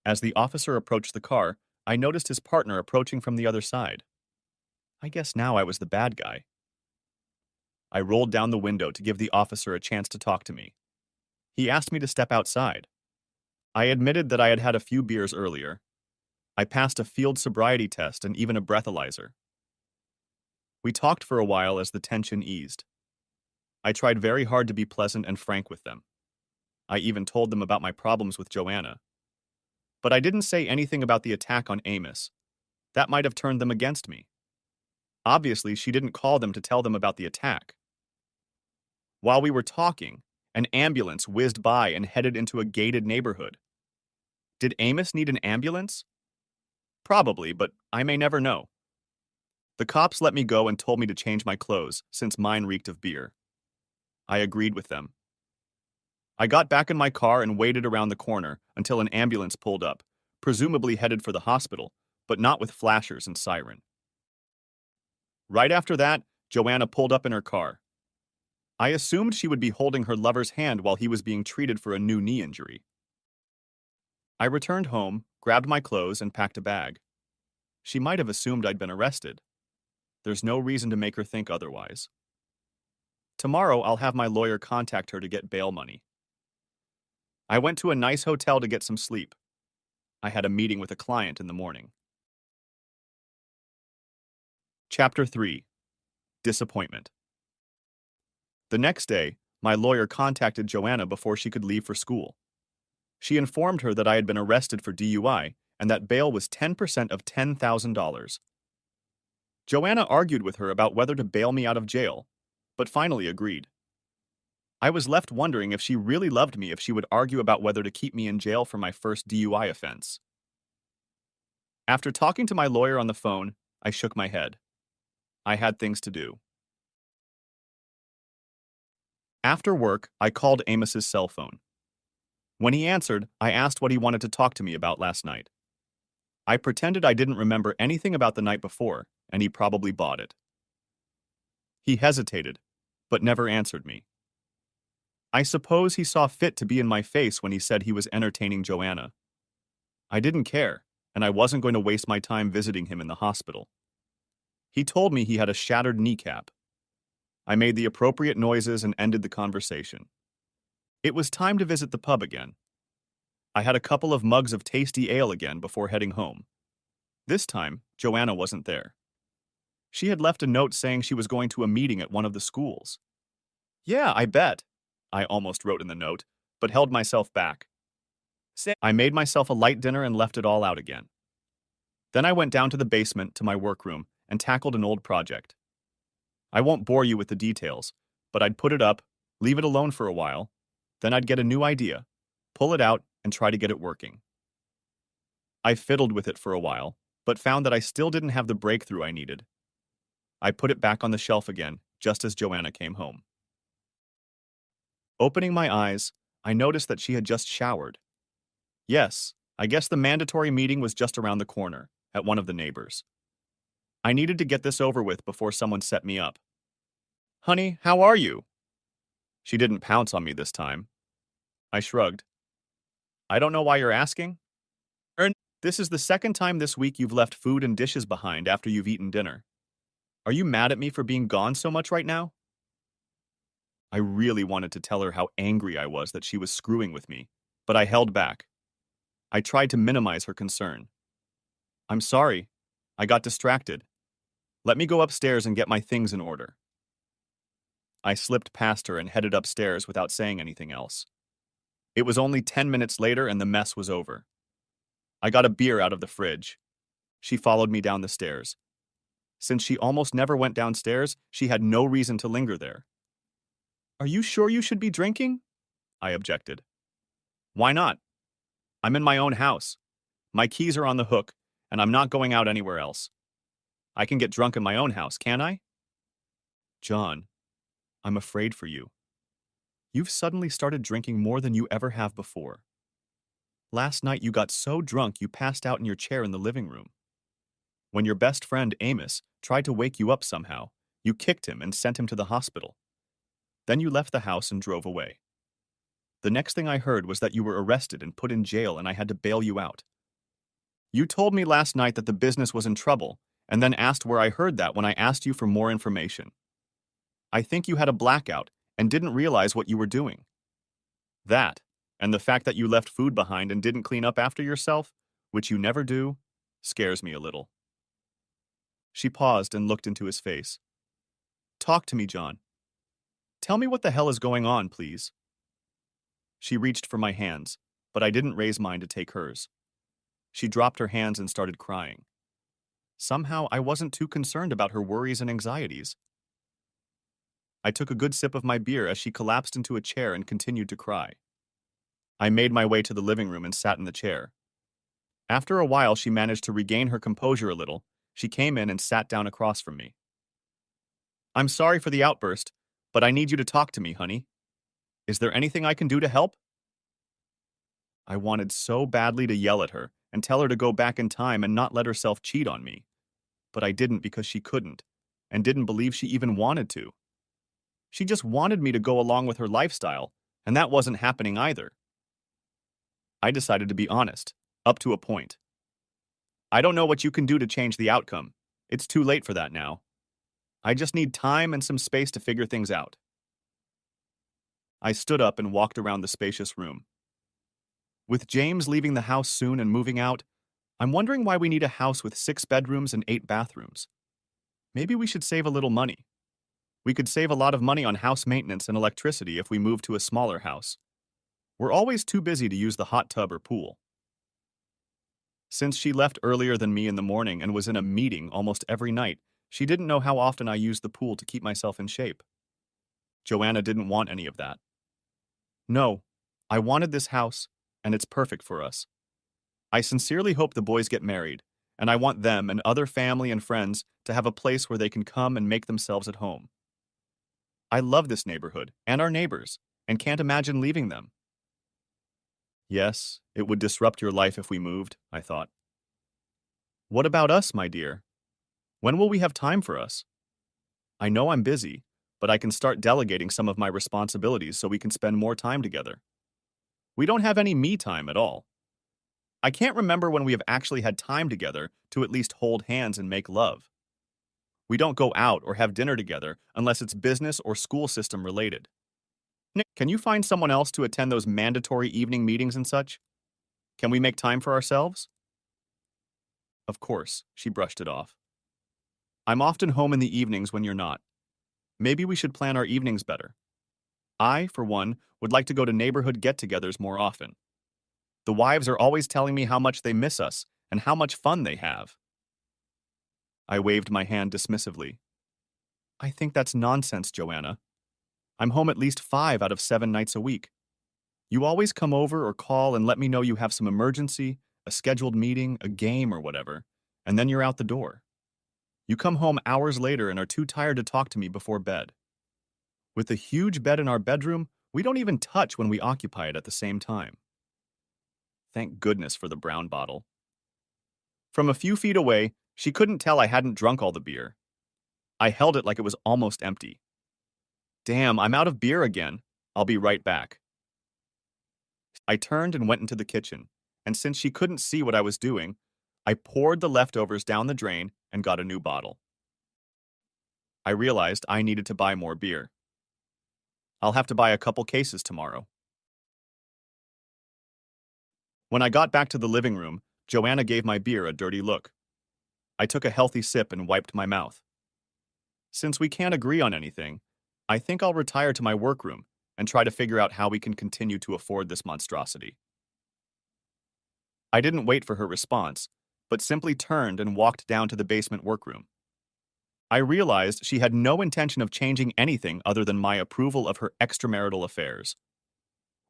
As the officer approached the car, I noticed his partner approaching from the other side. I guess now I was the bad guy. I rolled down the window to give the officer a chance to talk to me. He asked me to step outside. I admitted that I had had a few beers earlier. I passed a field sobriety test and even a breathalyzer. We talked for a while as the tension eased. I tried very hard to be pleasant and frank with them. I even told them about my problems with Joanna. But I didn't say anything about the attack on Amos. That might have turned them against me. Obviously, she didn't call them to tell them about the attack. While we were talking, an ambulance whizzed by and headed into a gated neighborhood. Did Amos need an ambulance? Probably, but I may never know. The cops let me go and told me to change my clothes, since mine reeked of beer. I agreed with them. I got back in my car and waited around the corner until an ambulance pulled up, presumably headed for the hospital, but not with flashers and siren. Right after that, Joanna pulled up in her car. I assumed she would be holding her lover's hand while he was being treated for a new knee injury. I returned home, grabbed my clothes, and packed a bag. She might have assumed I'd been arrested. There's no reason to make her think otherwise. Tomorrow, I'll have my lawyer contact her to get bail money. I went to a nice hotel to get some sleep. I had a meeting with a client in the morning. Chapter 3. Disappointment. The next day, my lawyer contacted Joanna before she could leave for school. She informed her that I had been arrested for DUI and that bail was 10% of $10,000. Joanna argued with her about whether to bail me out of jail, but finally agreed. I was left wondering if she really loved me if she would argue about whether to keep me in jail for my first DUI offense. After talking to my lawyer on the phone, I shook my head. I had things to do. After work, I called Amos's cell phone. When he answered, I asked what he wanted to talk to me about last night. I pretended I didn't remember anything about the night before, and he probably bought it. He hesitated, but never answered me. I suppose he saw fit to be in my face when he said he was entertaining Joanna. I didn't care, and I wasn't going to waste my time visiting him in the hospital. He told me he had a shattered kneecap. I made the appropriate noises and ended the conversation. It was time to visit the pub again. I had a couple of mugs of tasty ale again before heading home. This time, Joanna wasn't there. She had left a note saying she was going to a meeting at one of the schools. Yeah, I bet, I almost wrote in the note, but held myself back. I made myself a light dinner and left it all out again. Then I went down to the basement to my workroom and tackled an old project. I won't bore you with the details, but I'd put it up, leave it alone for a while, then I'd get a new idea, pull it out, and try to get it working. I fiddled with it for a while, but found that I still didn't have the breakthrough I needed. I put it back on the shelf again, just as Joanna came home. Opening my eyes, I noticed that she had just showered. Yes, I guess the mandatory meeting was just around the corner, at one of the neighbors. I needed to get this over with before someone set me up. Honey, how are you? She didn't pounce on me this time. I shrugged. I don't know why you're asking. This is the second time this week you've left food and dishes behind after you've eaten dinner. Are you mad at me for being gone so much right now? I really wanted to tell her how angry I was that she was screwing with me, but I held back. I tried to minimize her concern. I'm sorry. I got distracted. Let me go upstairs and get my things in order. I slipped past her and headed upstairs without saying anything else. It was only 10 minutes later and the mess was over. I got a beer out of the fridge. She followed me down the stairs. Since she almost never went downstairs, she had no reason to linger there. Are you sure you should be drinking? I objected. Why not? I'm in my own house. My keys are on the hook, and I'm not going out anywhere else. I can get drunk in my own house, can't I? John, I'm afraid for you. You've suddenly started drinking more than you ever have before. Last night you got so drunk you passed out in your chair in the living room. When your best friend Amos tried to wake you up somehow, you kicked him and sent him to the hospital. Then you left the house and drove away. The next thing I heard was that you were arrested and put in jail and I had to bail you out. You told me last night that the business was in trouble and then asked where I heard that when I asked you for more information. I think you had a blackout and didn't realize what you were doing. That, And the fact that you left food behind and didn't clean up after yourself, which you never do, scares me a little. She paused and looked into his face. Talk to me, John. Tell me what the hell is going on, please. She reached for my hands, but I didn't raise mine to take hers. She dropped her hands and started crying. Somehow, I wasn't too concerned about her worries and anxieties. I took a good sip of my beer as she collapsed into a chair and continued to cry. I made my way to the living room and sat in the chair. After a while, she managed to regain her composure a little. She came in and sat down across from me. I'm sorry for the outburst, but I need you to talk to me, honey. Is there anything I can do to help? I wanted so badly to yell at her and tell her to go back in time and not let herself cheat on me. But I didn't because she couldn't, and didn't believe she even wanted to. She just wanted me to go along with her lifestyle, and that wasn't happening either. I decided to be honest, up to a point. I don't know what you can do to change the outcome. It's too late for that now. I just need time and some space to figure things out. I stood up and walked around the spacious room. With James leaving the house soon and moving out, I'm wondering why we need a house with 6 bedrooms and 8 bathrooms. Maybe we should save a little money. We could save a lot of money on house maintenance and electricity if we move to a smaller house. We're always too busy to use the hot tub or pool. Since she left earlier than me in the morning and was in a meeting almost every night, she didn't know how often I used the pool to keep myself in shape. Joanna didn't want any of that. No, I wanted this house, and it's perfect for us. I sincerely hope the boys get married, and I want them and other family and friends to have a place where they can come and make themselves at home. I love this neighborhood and our neighbors, and can't imagine leaving them. Yes, it would disrupt your life if we moved, I thought. What about us, my dear? When will we have time for us? I know I'm busy, but I can start delegating some of my responsibilities so we can spend more time together. We don't have any me time at all. I can't remember when we have actually had time together to at least hold hands and make love. We don't go out or have dinner together unless it's business or school system related. Nick, can you find someone else to attend those mandatory evening meetings and such? Can we make time for ourselves? Of course, she brushed it off. I'm often home in the evenings when you're not. Maybe we should plan our evenings better. I, for one, would like to go to neighborhood get-togethers more often. The wives are always telling me how much they miss us and how much fun they have. I waved my hand dismissively. I think that's nonsense, Joanna. I'm home at least 5 out of 7 nights a week. You always come over or call and let me know you have some emergency, a scheduled meeting, a game, or whatever, and then you're out the door. You come home hours later and are too tired to talk to me before bed. With the huge bed in our bedroom, we don't even touch when we occupy it at the same time. Thank goodness for the brown bottle. From a few feet away, she couldn't tell I hadn't drunk all the beer. I held it like it was almost empty. Damn, I'm out of beer again. I'll be right back. I turned and went into the kitchen, and since she couldn't see what I was doing, I poured the leftovers down the drain and got a new bottle. I realized I needed to buy more beer. I'll have to buy a couple cases tomorrow. When I got back to the living room, Joanna gave my beer a dirty look. I took a healthy sip and wiped my mouth. Since we can't agree on anything, I think I'll retire to my workroom and try to figure out how we can continue to afford this monstrosity. I didn't wait for her response, but simply turned and walked down to the basement workroom. I realized she had no intention of changing anything other than my approval of her extramarital affairs.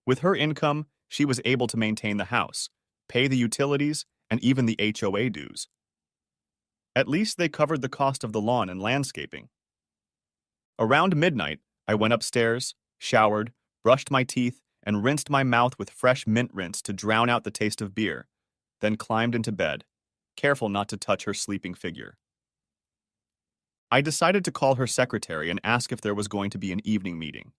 With her income, she was able to maintain the house, pay the utilities, and even the HOA dues. At least they covered the cost of the lawn and landscaping. Around midnight, I went upstairs, showered, brushed my teeth, and rinsed my mouth with fresh mint rinse to drown out the taste of beer, then climbed into bed, careful not to touch her sleeping figure. I decided to call her secretary and ask if there was going to be an evening meeting.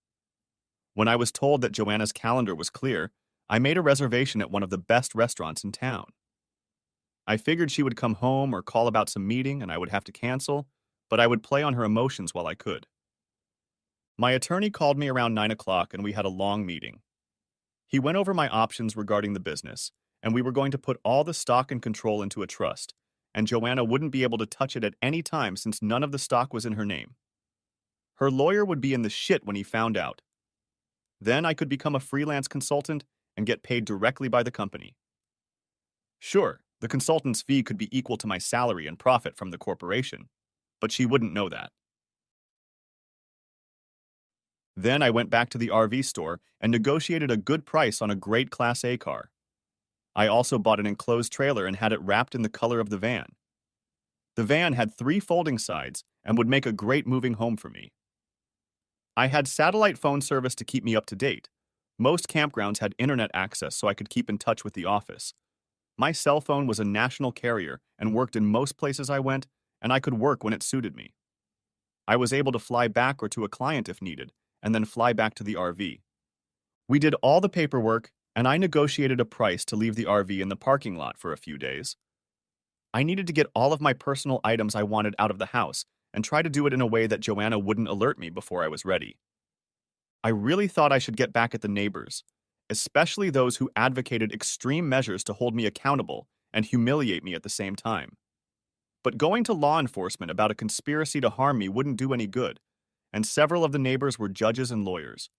When I was told that Joanna's calendar was clear, I made a reservation at one of the best restaurants in town. I figured she would come home or call about some meeting and I would have to cancel, but I would play on her emotions while I could. My attorney called me around 9 o'clock and we had a long meeting. He went over my options regarding the business, and we were going to put all the stock and control into a trust, and Joanna wouldn't be able to touch it at any time since none of the stock was in her name. Her lawyer would be in the shit when he found out. Then I could become a freelance consultant and get paid directly by the company. Sure, the consultant's fee could be equal to my salary and profit from the corporation, but she wouldn't know that. Then I went back to the RV store and negotiated a good price on a great Class A car. I also bought an enclosed trailer and had it wrapped in the color of the van. The van had 3 folding sides and would make a great moving home for me. I had satellite phone service to keep me up to date. Most campgrounds had internet access so I could keep in touch with the office. My cell phone was a national carrier and worked in most places I went, and I could work when it suited me. I was able to fly back or to a client if needed, and then fly back to the RV. We did all the paperwork, and I negotiated a price to leave the RV in the parking lot for a few days. I needed to get all of my personal items I wanted out of the house and try to do it in a way that Joanna wouldn't alert me before I was ready. I really thought I should get back at the neighbors, especially those who advocated extreme measures to hold me accountable and humiliate me at the same time. But going to law enforcement about a conspiracy to harm me wouldn't do any good, and several of the neighbors were judges and lawyers.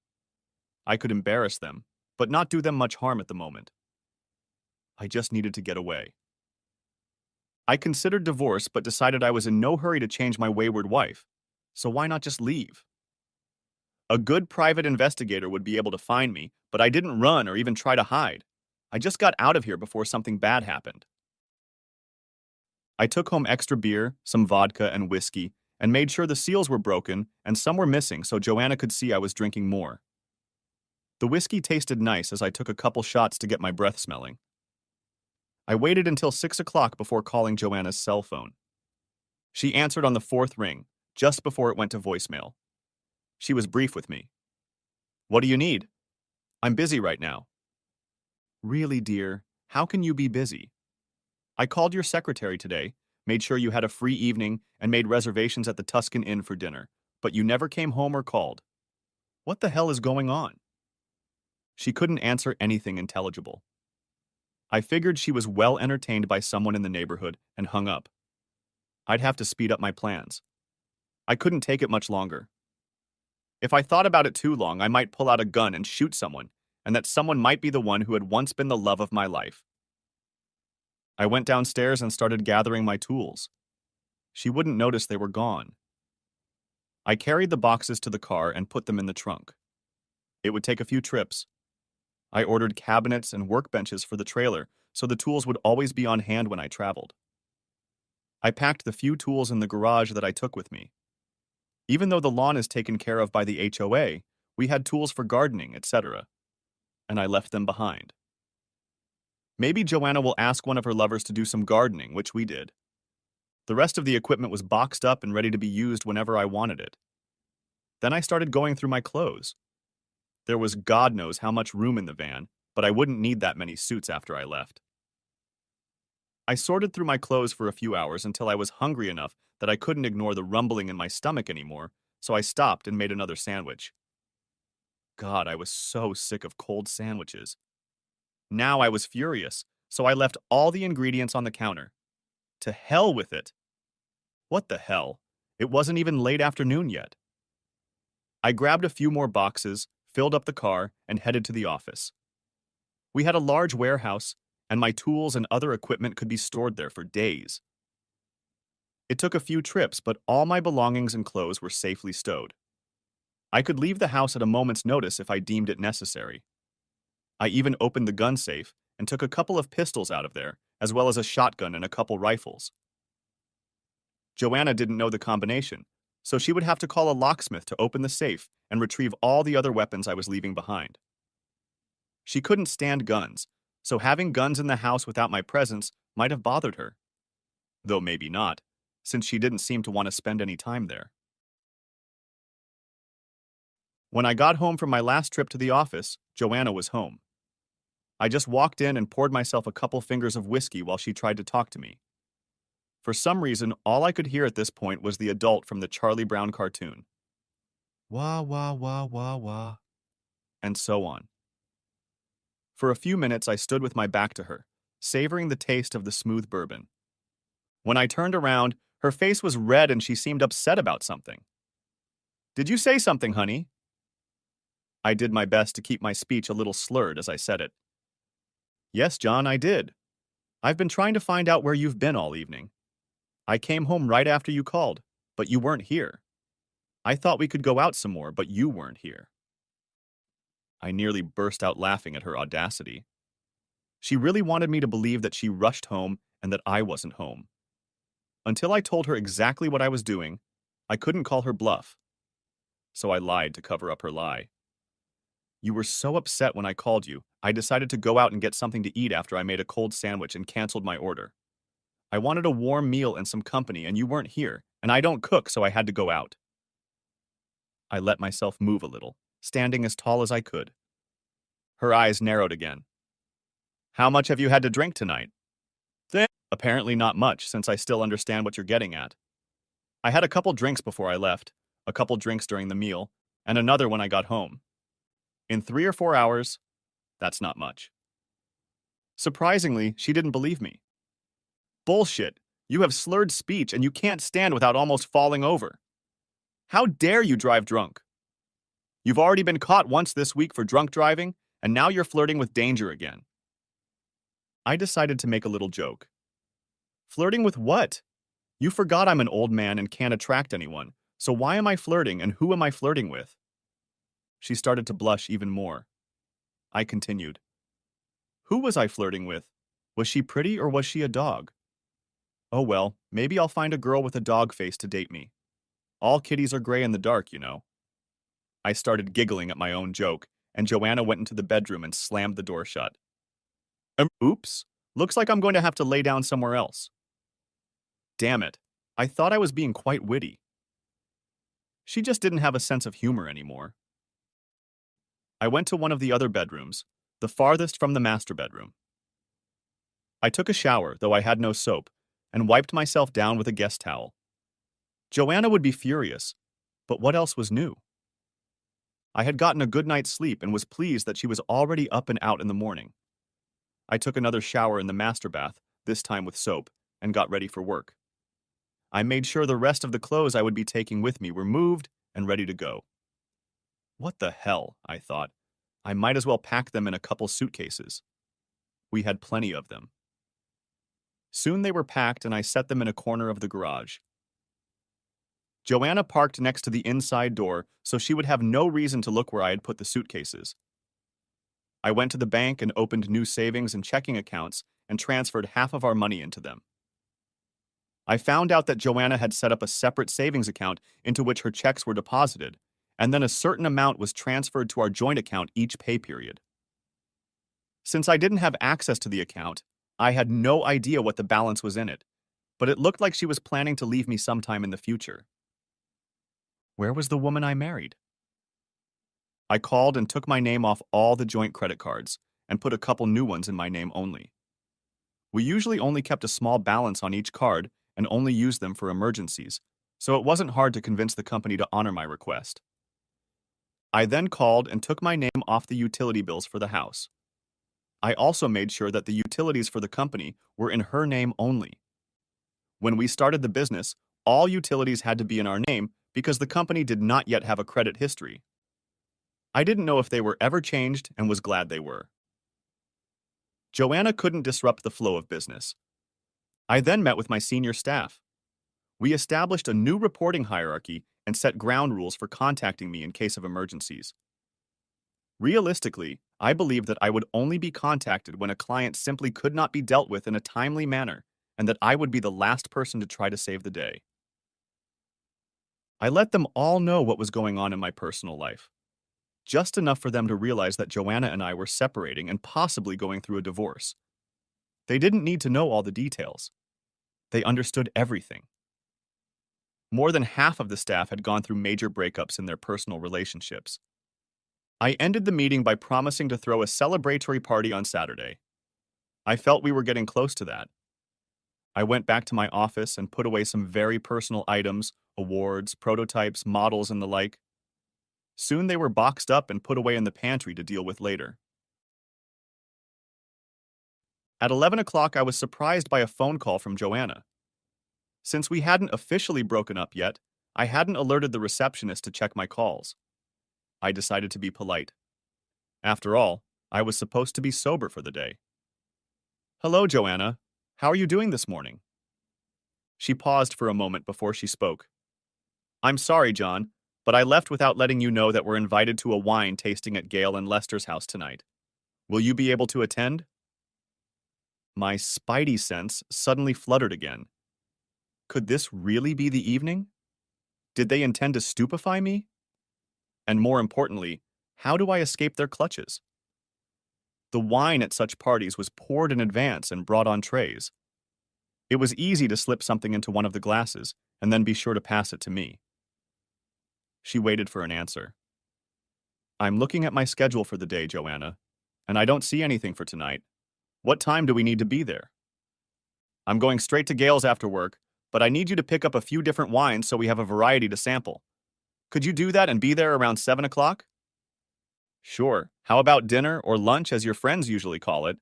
I could embarrass them, but not do them much harm at the moment. I just needed to get away. I considered divorce but decided I was in no hurry to change my wayward wife, so why not just leave? A good private investigator would be able to find me, but I didn't run or even try to hide. I just got out of here before something bad happened. I took home extra beer, some vodka, and whiskey, and made sure the seals were broken and some were missing so Joanna could see I was drinking more. The whiskey tasted nice as I took a couple shots to get my breath smelling. I waited until 6 o'clock before calling Joanna's cell phone. She answered on the 4th ring, just before it went to voicemail. She was brief with me. "What do you need?" "I'm busy right now." "Really, dear? How can you be busy?" "I called your secretary today, made sure you had a free evening, and made reservations at the Tuscan Inn for dinner, but you never came home or called. What the hell is going on?" She couldn't answer anything intelligible. I figured she was well entertained by someone in the neighborhood and hung up. I'd have to speed up my plans. I couldn't take it much longer. If I thought about it too long, I might pull out a gun and shoot someone, and that someone might be the one who had once been the love of my life. I went downstairs and started gathering my tools. She wouldn't notice they were gone. I carried the boxes to the car and put them in the trunk. It would take a few trips. I ordered cabinets and workbenches for the trailer so the tools would always be on hand when I traveled. I packed the few tools in the garage that I took with me. Even though the lawn is taken care of by the HOA, we had tools for gardening, etc., and I left them behind. Maybe Joanna will ask one of her lovers to do some gardening, which we did. The rest of the equipment was boxed up and ready to be used whenever I wanted it. Then I started going through my clothes. There was God knows how much room in the van, but I wouldn't need that many suits after I left. I sorted through my clothes for a few hours until I was hungry enough that I couldn't ignore the rumbling in my stomach anymore, so I stopped and made another sandwich. God, I was so sick of cold sandwiches. Now I was furious, so I left all the ingredients on the counter. To hell with it! What the hell? It wasn't even late afternoon yet. I grabbed a few more boxes, filled up the car, and headed to the office. We had a large warehouse, and my tools and other equipment could be stored there for days. It took a few trips, but all my belongings and clothes were safely stowed. I could leave the house at a moment's notice if I deemed it necessary. I even opened the gun safe and took a couple of pistols out of there, as well as a shotgun and a couple rifles. Joanna didn't know the combination, so she would have to call a locksmith to open the safe and retrieve all the other weapons I was leaving behind. She couldn't stand guns, so having guns in the house without my presence might have bothered her. Though maybe not, since she didn't seem to want to spend any time there. When I got home from my last trip to the office, Joanna was home. I just walked in and poured myself a couple fingers of whiskey while she tried to talk to me. For some reason, all I could hear at this point was the adult from the Charlie Brown cartoon. Wah, wah, wah, wah, wah. And so on. For a few minutes, I stood with my back to her, savoring the taste of the smooth bourbon. When I turned around, her face was red and she seemed upset about something. Did you say something, honey? I did my best to keep my speech a little slurred as I said it. Yes, John, I did. I've been trying to find out where you've been all evening. I came home right after you called, but you weren't here. I thought we could go out some more, but you weren't here. I nearly burst out laughing at her audacity. She really wanted me to believe that she rushed home and that I wasn't home. Until I told her exactly what I was doing, I couldn't call her bluff. So I lied to cover up her lie. You were so upset when I called you, I decided to go out and get something to eat after I made a cold sandwich and canceled my order. I wanted a warm meal and some company, and you weren't here, and I don't cook, so I had to go out. I let myself move a little, standing as tall as I could. Her eyes narrowed again. How much have you had to drink tonight? Apparently not much, since I still understand what you're getting at. I had a couple drinks before I left, a couple drinks during the meal, and another when I got home. In 3 or 4 hours, that's not much. Surprisingly, she didn't believe me. Bullshit. You have slurred speech and you can't stand without almost falling over. How dare you drive drunk? You've already been caught once this week for drunk driving, and now you're flirting with danger again. I decided to make a little joke. Flirting with what? You forgot I'm an old man and can't attract anyone, so why am I flirting and who am I flirting with? She started to blush even more. I continued. Who was I flirting with? Was she pretty or was she a dog? Oh well, maybe I'll find a girl with a dog face to date me. All kitties are gray in the dark, you know. I started giggling at my own joke, and Joanna went into the bedroom and slammed the door shut. Oops, looks like I'm going to have to lay down somewhere else. Damn it, I thought I was being quite witty. She just didn't have a sense of humor anymore. I went to one of the other bedrooms, the farthest from the master bedroom. I took a shower, though I had no soap, and wiped myself down with a guest towel. Joanna would be furious, but what else was new? I had gotten a good night's sleep and was pleased that she was already up and out in the morning. I took another shower in the master bath, this time with soap, and got ready for work. I made sure the rest of the clothes I would be taking with me were moved and ready to go. What the hell, I thought. I might as well pack them in a couple suitcases. We had plenty of them. Soon they were packed and I set them in a corner of the garage. Joanna parked next to the inside door so she would have no reason to look where I had put the suitcases. I went to the bank and opened new savings and checking accounts and transferred half of our money into them. I found out that Joanna had set up a separate savings account into which her checks were deposited, and then a certain amount was transferred to our joint account each pay period. Since I didn't have access to the account, I had no idea what the balance was in it, but it looked like she was planning to leave me sometime in the future. Where was the woman I married? I called and took my name off all the joint credit cards and put a couple new ones in my name only. We usually only kept a small balance on each card and only used them for emergencies, so it wasn't hard to convince the company to honor my request. I then called and took my name off the utility bills for the house. I also made sure that the utilities for the company were in her name only. When we started the business, all utilities had to be in our name because the company did not yet have a credit history. I didn't know if they were ever changed and was glad they were. Joanna couldn't disrupt the flow of business. I then met with my senior staff. We established a new reporting hierarchy and set ground rules for contacting me in case of emergencies. Realistically, I believed that I would only be contacted when a client simply could not be dealt with in a timely manner and that I would be the last person to try to save the day. I let them all know what was going on in my personal life, just enough for them to realize that Joanna and I were separating and possibly going through a divorce. They didn't need to know all the details. They understood everything. More than half of the staff had gone through major breakups in their personal relationships. I ended the meeting by promising to throw a celebratory party on Saturday. I felt we were getting close to that. I went back to my office and put away some very personal items, awards, prototypes, models, and the like. Soon they were boxed up and put away in the pantry to deal with later. At 11 o'clock, I was surprised by a phone call from Joanna. Since we hadn't officially broken up yet, I hadn't alerted the receptionist to check my calls. I decided to be polite. After all, I was supposed to be sober for the day. Hello, Joanna. How are you doing this morning? She paused for a moment before she spoke. I'm sorry, John, but I left without letting you know that we're invited to a wine tasting at Gail and Lester's house tonight. Will you be able to attend? My spidey sense suddenly fluttered again. Could this really be the evening? Did they intend to stupefy me? And more importantly, how do I escape their clutches? The wine at such parties was poured in advance and brought on trays. It was easy to slip something into one of the glasses and then be sure to pass it to me. She waited for an answer. I'm looking at my schedule for the day, Joanna, and I don't see anything for tonight. What time do we need to be there? I'm going straight to Gail's after work, but I need you to pick up a few different wines so we have a variety to sample. Could you do that and be there around 7 o'clock? Sure. How about dinner or lunch as your friends usually call it?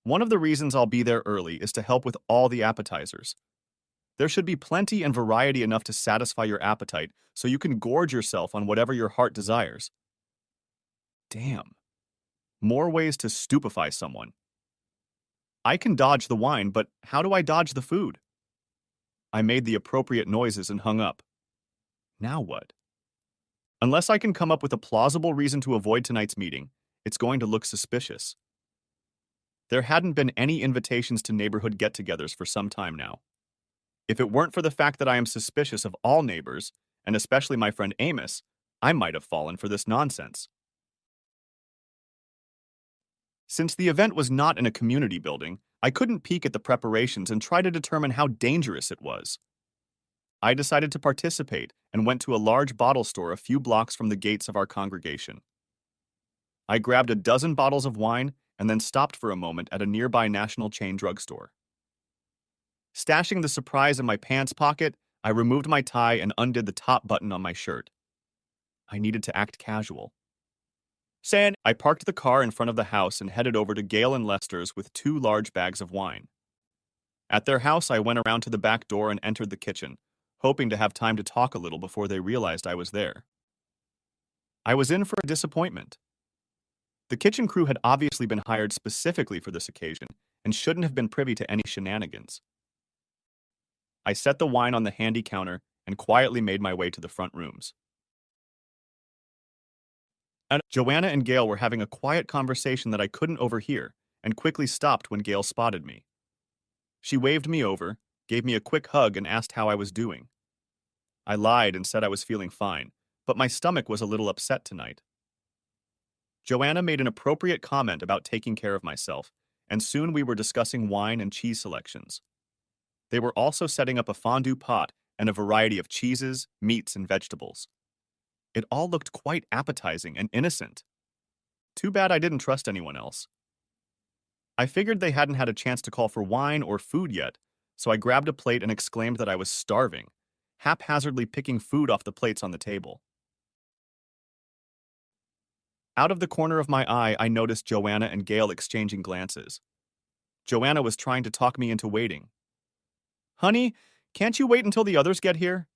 One of the reasons I'll be there early is to help with all the appetizers. There should be plenty and variety enough to satisfy your appetite so you can gorge yourself on whatever your heart desires. Damn. More ways to stupefy someone. I can dodge the wine, but how do I dodge the food? I made the appropriate noises and hung up. Now what? Unless I can come up with a plausible reason to avoid tonight's meeting, it's going to look suspicious. There hadn't been any invitations to neighborhood get-togethers for some time now. If it weren't for the fact that I am suspicious of all neighbors, and especially my friend Amos, I might have fallen for this nonsense. Since the event was not in a community building, I couldn't peek at the preparations and try to determine how dangerous it was. I decided to participate and went to a large bottle store a few blocks from the gates of our congregation. I grabbed a dozen bottles of wine and then stopped for a moment at a nearby national chain drugstore. Stashing the surprise in my pants pocket, I removed my tie and undid the top button on my shirt. I needed to act casual. I parked the car in front of the house and headed over to Gail and Lester's with 2 large bags of wine. At their house, I went around to the back door and entered the kitchen, hoping to have time to talk a little before they realized I was there. I was in for a disappointment. The kitchen crew had obviously been hired specifically for this occasion and shouldn't have been privy to any shenanigans. I set the wine on the handy counter and quietly made my way to the front rooms. Joanna and Gail were having a quiet conversation that I couldn't overhear and quickly stopped when Gail spotted me. She waved me over, gave me a quick hug, and asked how I was doing. I lied and said I was feeling fine, but my stomach was a little upset tonight. Joanna made an appropriate comment about taking care of myself, and soon we were discussing wine and cheese selections. They were also setting up a fondue pot and a variety of cheeses, meats, and vegetables. It all looked quite appetizing and innocent. Too bad I didn't trust anyone else. I figured they hadn't had a chance to call for wine or food yet, so I grabbed a plate and exclaimed that I was starving, haphazardly picking food off the plates on the table. Out of the corner of my eye, I noticed Joanna and Gail exchanging glances. Joanna was trying to talk me into waiting. Honey, can't you wait until the others get here?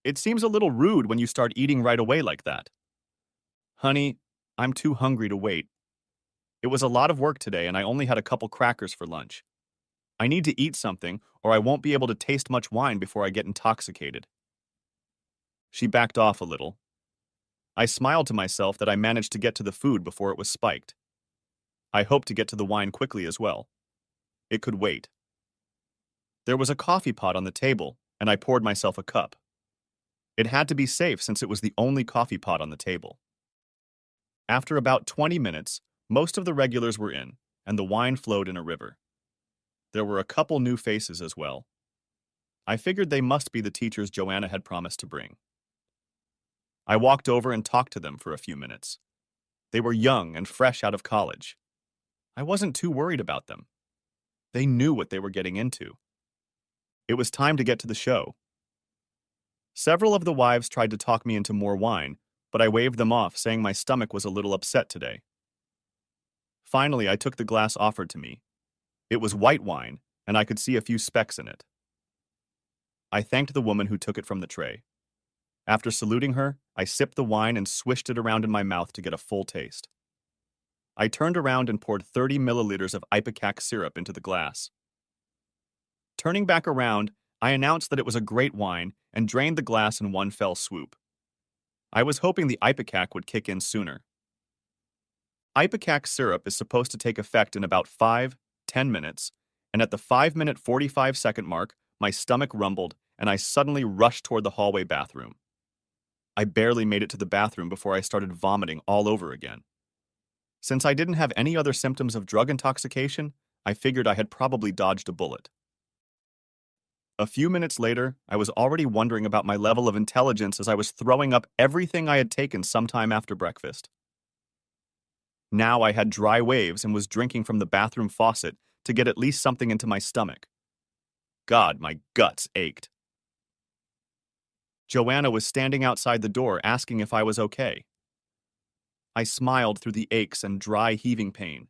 It seems a little rude when you start eating right away like that. Honey, I'm too hungry to wait. It was a lot of work today and I only had a couple crackers for lunch. I need to eat something or I won't be able to taste much wine before I get intoxicated. She backed off a little. I smiled to myself that I managed to get to the food before it was spiked. I hoped to get to the wine quickly as well. It could wait. There was a coffee pot on the table and I poured myself a cup. It had to be safe since it was the only coffee pot on the table. After about 20 minutes, most of the regulars were in, and the wine flowed in a river. There were a couple new faces as well. I figured they must be the teachers Joanna had promised to bring. I walked over and talked to them for a few minutes. They were young and fresh out of college. I wasn't too worried about them. They knew what they were getting into. It was time to get to the show. Several of the wives tried to talk me into more wine, but I waved them off, saying my stomach was a little upset today. Finally, I took the glass offered to me, It was white wine, and I could see a few specks in it. I thanked the woman who took it from the tray. After saluting her, I sipped the wine and swished it around in my mouth to get a full taste. I turned around and poured 30 milliliters of ipecac syrup into the glass. Turning back around, I announced that it was a great wine and drained the glass in one fell swoop. I was hoping the ipecac would kick in sooner. Ipecac syrup is supposed to take effect in about 5-10 minutes, and at the 5-minute 45-second mark, my stomach rumbled and I suddenly rushed toward the hallway bathroom. I barely made it to the bathroom before I started vomiting all over again. Since I didn't have any other symptoms of drug intoxication, I figured I had probably dodged a bullet. A few minutes later, I was already wondering about my level of intelligence as I was throwing up everything I had taken sometime after breakfast. Now I had dry waves and was drinking from the bathroom faucet to get at least something into my stomach. God, my guts ached. Joanna was standing outside the door asking if I was okay. I smiled through the aches and dry heaving pain.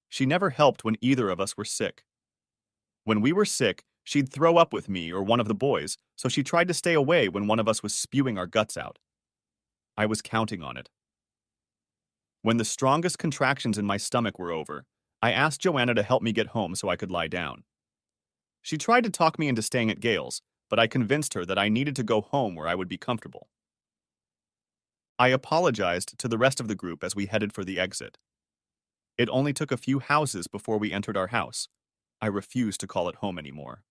She never helped when either of us were sick. When we were sick, she'd throw up with me or one of the boys, so she tried to stay away when one of us was spewing our guts out. I was counting on it. When the strongest contractions in my stomach were over, I asked Joanna to help me get home so I could lie down. She tried to talk me into staying at Gale's, but I convinced her that I needed to go home where I would be comfortable. I apologized to the rest of the group as we headed for the exit. It only took a few houses before we entered our house. I refused to call it home anymore.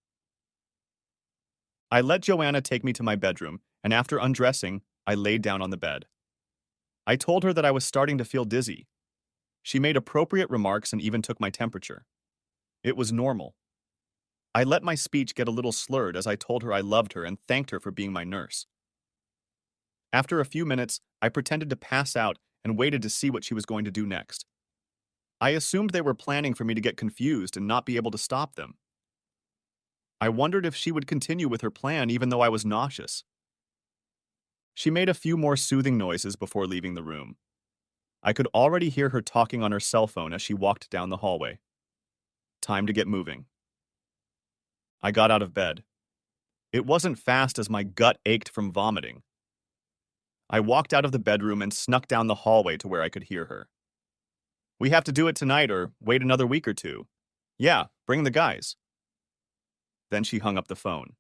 I let Joanna take me to my bedroom, and after undressing, I laid down on the bed. I told her that I was starting to feel dizzy. She made appropriate remarks and even took my temperature. It was normal. I let my speech get a little slurred as I told her I loved her and thanked her for being my nurse. After a few minutes, I pretended to pass out and waited to see what she was going to do next. I assumed they were planning for me to get confused and not be able to stop them. I wondered if she would continue with her plan even though I was nauseous. She made a few more soothing noises before leaving the room. I could already hear her talking on her cell phone as she walked down the hallway. Time to get moving. I got out of bed. It wasn't fast as my gut ached from vomiting. I walked out of the bedroom and snuck down the hallway to where I could hear her. We have to do it tonight or wait another week or two. Yeah, bring the guys. Then she hung up the phone.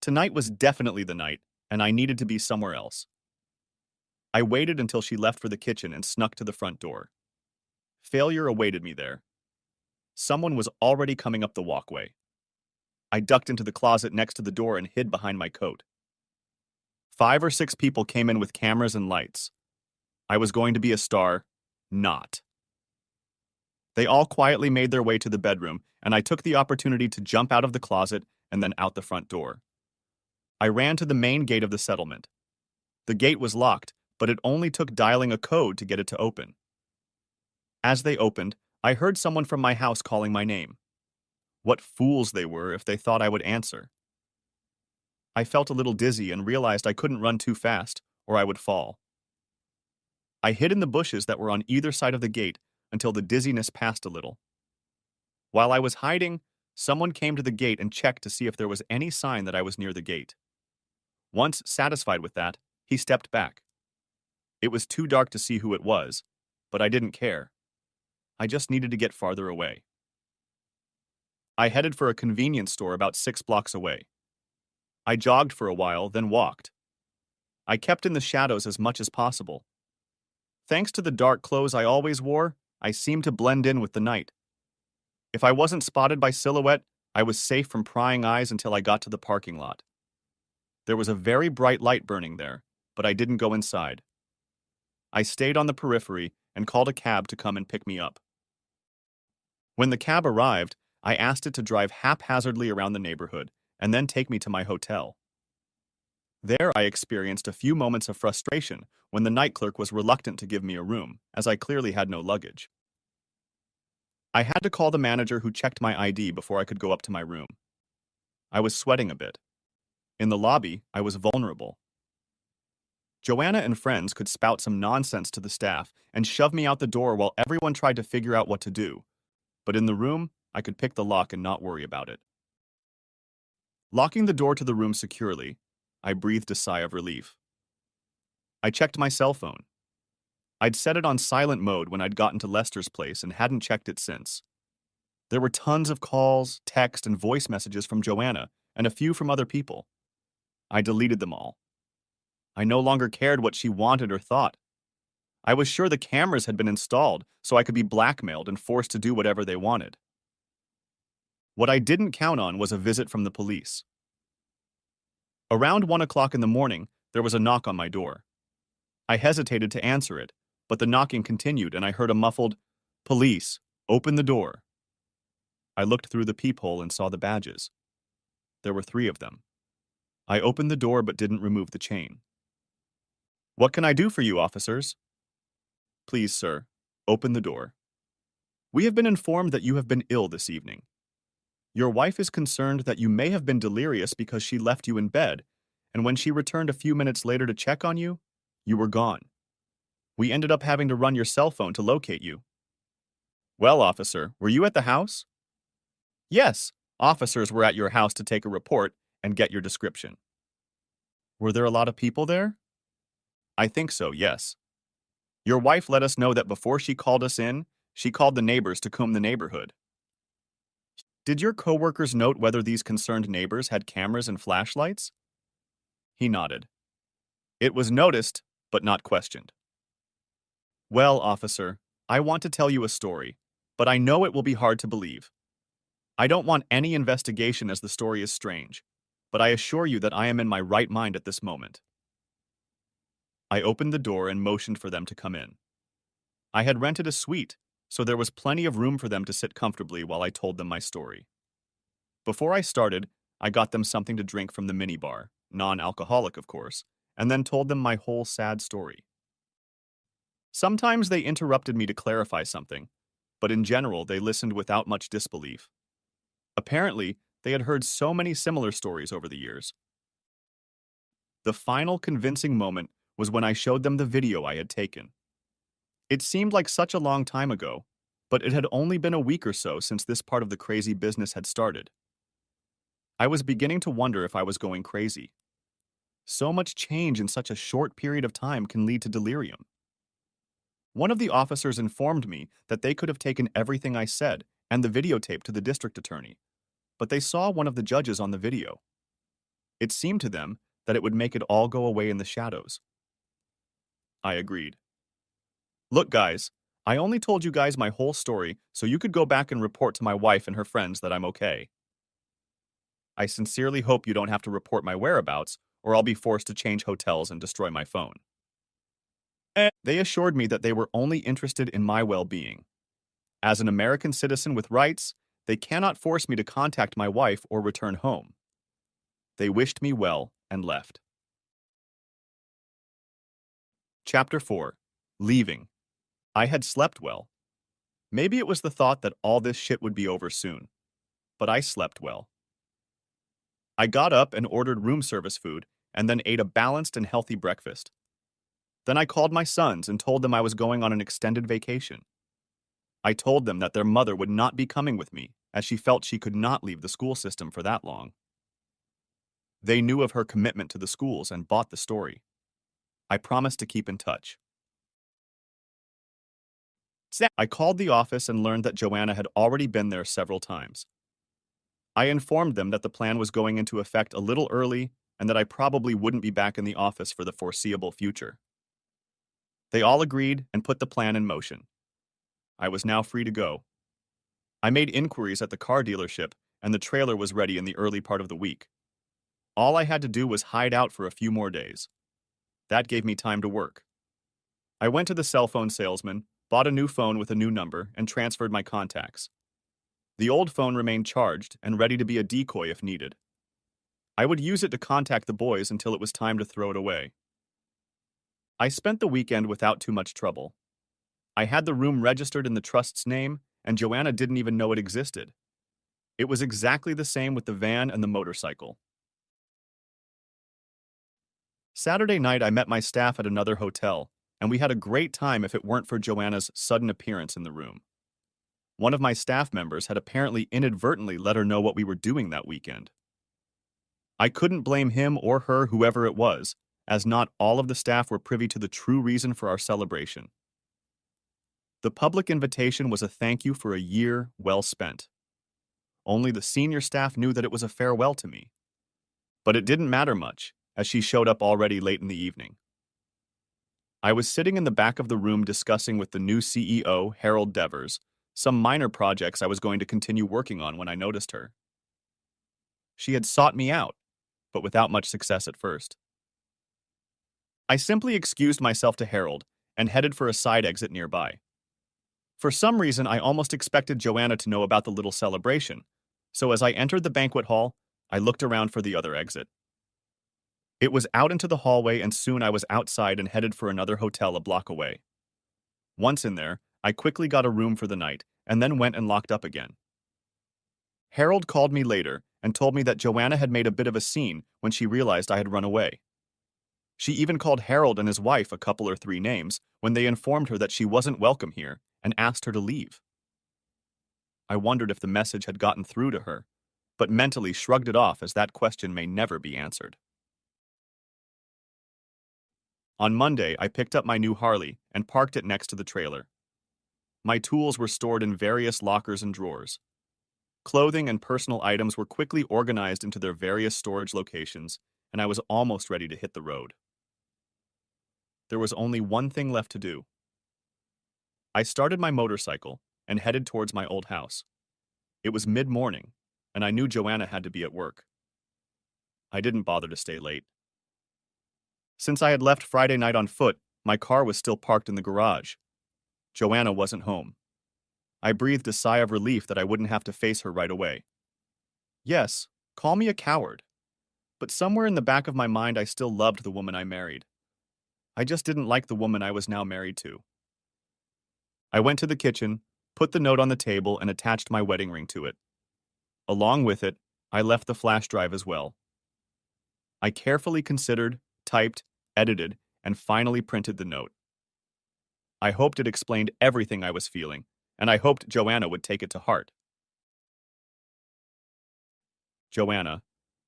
Tonight was definitely the night, and I needed to be somewhere else. I waited until she left for the kitchen and snuck to the front door. Failure awaited me there. Someone was already coming up the walkway. I ducked into the closet next to the door and hid behind my coat. 5 or 6 people came in with cameras and lights. I was going to be a star, not. They all quietly made their way to the bedroom, and I took the opportunity to jump out of the closet and then out the front door. I ran to the main gate of the settlement. The gate was locked, but it only took dialing a code to get it to open. As they opened, I heard someone from my house calling my name. What fools they were if they thought I would answer. I felt a little dizzy and realized I couldn't run too fast, or I would fall. I hid in the bushes that were on either side of the gate until the dizziness passed a little. While I was hiding, someone came to the gate and checked to see if there was any sign that I was near the gate. Once satisfied with that, he stepped back. It was too dark to see who it was, but I didn't care. I just needed to get farther away. I headed for a convenience store about 6 blocks away. I jogged for a while, then walked. I kept in the shadows as much as possible. Thanks to the dark clothes I always wore, I seemed to blend in with the night. If I wasn't spotted by silhouette, I was safe from prying eyes until I got to the parking lot. There was a very bright light burning there, but I didn't go inside. I stayed on the periphery and called a cab to come and pick me up. When the cab arrived, I asked it to drive haphazardly around the neighborhood and then take me to my hotel. There I experienced a few moments of frustration when the night clerk was reluctant to give me a room, as I clearly had no luggage. I had to call the manager who checked my ID before I could go up to my room. I was sweating a bit. In the lobby, I was vulnerable. Joanna and friends could spout some nonsense to the staff and shove me out the door while everyone tried to figure out what to do, but in the room, I could pick the lock and not worry about it. Locking the door to the room securely, I breathed a sigh of relief. I checked my cell phone. I'd set it on silent mode when I'd gotten to Lester's place and hadn't checked it since. There were tons of calls, text, and voice messages from Joanna, and a few from other people. I deleted them all. I no longer cared what she wanted or thought. I was sure the cameras had been installed so I could be blackmailed and forced to do whatever they wanted. What I didn't count on was a visit from the police. Around 1 o'clock in the morning, there was a knock on my door. I hesitated to answer it, but the knocking continued and I heard a muffled, "Police, open the door." I looked through the peephole and saw the badges. There were 3 of them. I opened the door but didn't remove the chain. "What can I do for you, officers?" "Please, sir, open the door. We have been informed that you have been ill this evening. Your wife is concerned that you may have been delirious because she left you in bed, and when she returned a few minutes later to check on you, you were gone. We ended up having to run your cell phone to locate you." "Well, officer, were you at the house?" "Yes, officers were at your house to take a report and get your description." "Were there a lot of people there?" "I think so, yes. Your wife let us know that before she called us in, she called the neighbors to comb the neighborhood." "Did your coworkers note whether these concerned neighbors had cameras and flashlights?" He nodded. "It was noticed, but not questioned." "Well, officer, I want to tell you a story, but I know it will be hard to believe. I don't want any investigation as the story is strange, but I assure you that I am in my right mind at this moment." I opened the door and motioned for them to come in. I had rented a suite, so there was plenty of room for them to sit comfortably while I told them my story. Before I started, I got them something to drink from the minibar, non-alcoholic of course, and then told them my whole sad story. Sometimes they interrupted me to clarify something, but in general they listened without much disbelief. Apparently, they had heard so many similar stories over the years. The final convincing moment was when I showed them the video I had taken. It seemed like such a long time ago, but it had only been a week or so since this part of the crazy business had started. I was beginning to wonder if I was going crazy. So much change in such a short period of time can lead to delirium. One of the officers informed me that they could have taken everything I said and the videotape to the district attorney, but they saw one of the judges on the video. It seemed to them that it would make it all go away in the shadows. I agreed. "Look, guys, I only told you guys my whole story so you could go back and report to my wife and her friends that I'm okay. I sincerely hope you don't have to report my whereabouts, or I'll be forced to change hotels and destroy my phone." They assured me that they were only interested in my well-being. As an American citizen with rights, they cannot force me to contact my wife or return home. They wished me well and left. Chapter 4. Leaving. I had slept well. Maybe it was the thought that all this shit would be over soon, but I slept well. I got up and ordered room service food and then ate a balanced and healthy breakfast. Then I called my sons and told them I was going on an extended vacation. I told them that their mother would not be coming with me, as she felt she could not leave the school system for that long. They knew of her commitment to the schools and bought the story. I promised to keep in touch. I called the office and learned that Joanna had already been there several times. I informed them that the plan was going into effect a little early and that I probably wouldn't be back in the office for the foreseeable future. They all agreed and put the plan in motion. I was now free to go. I made inquiries at the car dealership, and the trailer was ready in the early part of the week. All I had to do was hide out for a few more days. That gave me time to work. I went to the cell phone salesman, bought a new phone with a new number, and transferred my contacts. The old phone remained charged and ready to be a decoy if needed. I would use it to contact the boys until it was time to throw it away. I spent the weekend without too much trouble. I had the room registered in the trust's name, and Joanna didn't even know it existed. It was exactly the same with the van and the motorcycle. Saturday night, I met my staff at another hotel, and we had a great time if it weren't for Joanna's sudden appearance in the room. One of my staff members had apparently inadvertently let her know what we were doing that weekend. I couldn't blame him or her, whoever it was, as not all of the staff were privy to the true reason for our celebration. The public invitation was a thank you for a year well spent. Only the senior staff knew that it was a farewell to me. But it didn't matter much, as she showed up already late in the evening. I was sitting in the back of the room discussing with the new CEO, Harold Devers, some minor projects I was going to continue working on when I noticed her. She had sought me out, but without much success at first. I simply excused myself to Harold and headed for a side exit nearby. For some reason, I almost expected Joanna to know about the little celebration, so as I entered the banquet hall, I looked around for the other exit. It was out into the hallway, and soon I was outside and headed for another hotel a block away. Once in there, I quickly got a room for the night and then went and locked up again. Harold called me later and told me that Joanna had made a bit of a scene when she realized I had run away. She even called Harold and his wife a couple or three names when they informed her that she wasn't welcome here and asked her to leave. I wondered if the message had gotten through to her, but mentally shrugged it off as that question may never be answered. On Monday, I picked up my new Harley and parked it next to the trailer. My tools were stored in various lockers and drawers. Clothing and personal items were quickly organized into their various storage locations, and I was almost ready to hit the road. There was only one thing left to do. I started my motorcycle and headed towards my old house. It was mid-morning, and I knew Joanna had to be at work. I didn't bother to stay late. Since I had left Friday night on foot, my car was still parked in the garage. Joanna wasn't home. I breathed a sigh of relief that I wouldn't have to face her right away. Yes, call me a coward, but somewhere in the back of my mind I still loved the woman I married. I just didn't like the woman I was now married to. I went to the kitchen, put the note on the table, and attached my wedding ring to it. Along with it, I left the flash drive as well. I carefully considered, typed, edited, and finally printed the note. I hoped it explained everything I was feeling, and I hoped Joanna would take it to heart. Joanna,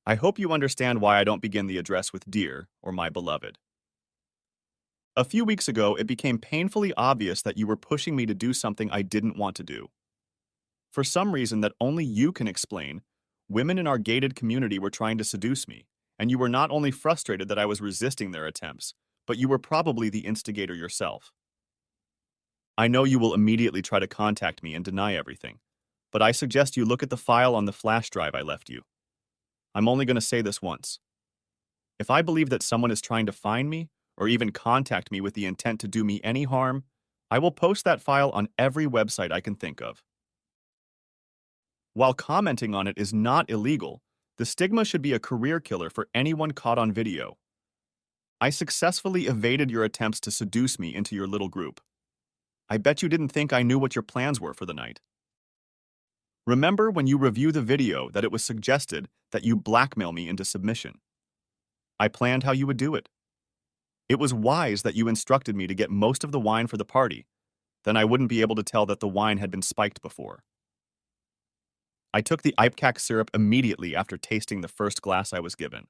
I hope you understand why I don't begin the address with dear or my beloved. A few weeks ago, it became painfully obvious that you were pushing me to do something I didn't want to do. For some reason that only you can explain, women in our gated community were trying to seduce me, and you were not only frustrated that I was resisting their attempts, but you were probably the instigator yourself. I know you will immediately try to contact me and deny everything, but I suggest you look at the file on the flash drive I left you. I'm only going to say this once. If I believe that someone is trying to find me, or even contact me with the intent to do me any harm, I will post that file on every website I can think of. While commenting on it is not illegal, the stigma should be a career killer for anyone caught on video. I successfully evaded your attempts to seduce me into your little group. I bet you didn't think I knew what your plans were for the night. Remember when you review the video that it was suggested that you blackmail me into submission. I planned how you would do it. It was wise that you instructed me to get most of the wine for the party, then I wouldn't be able to tell that the wine had been spiked before. I took the ipecac syrup immediately after tasting the first glass I was given.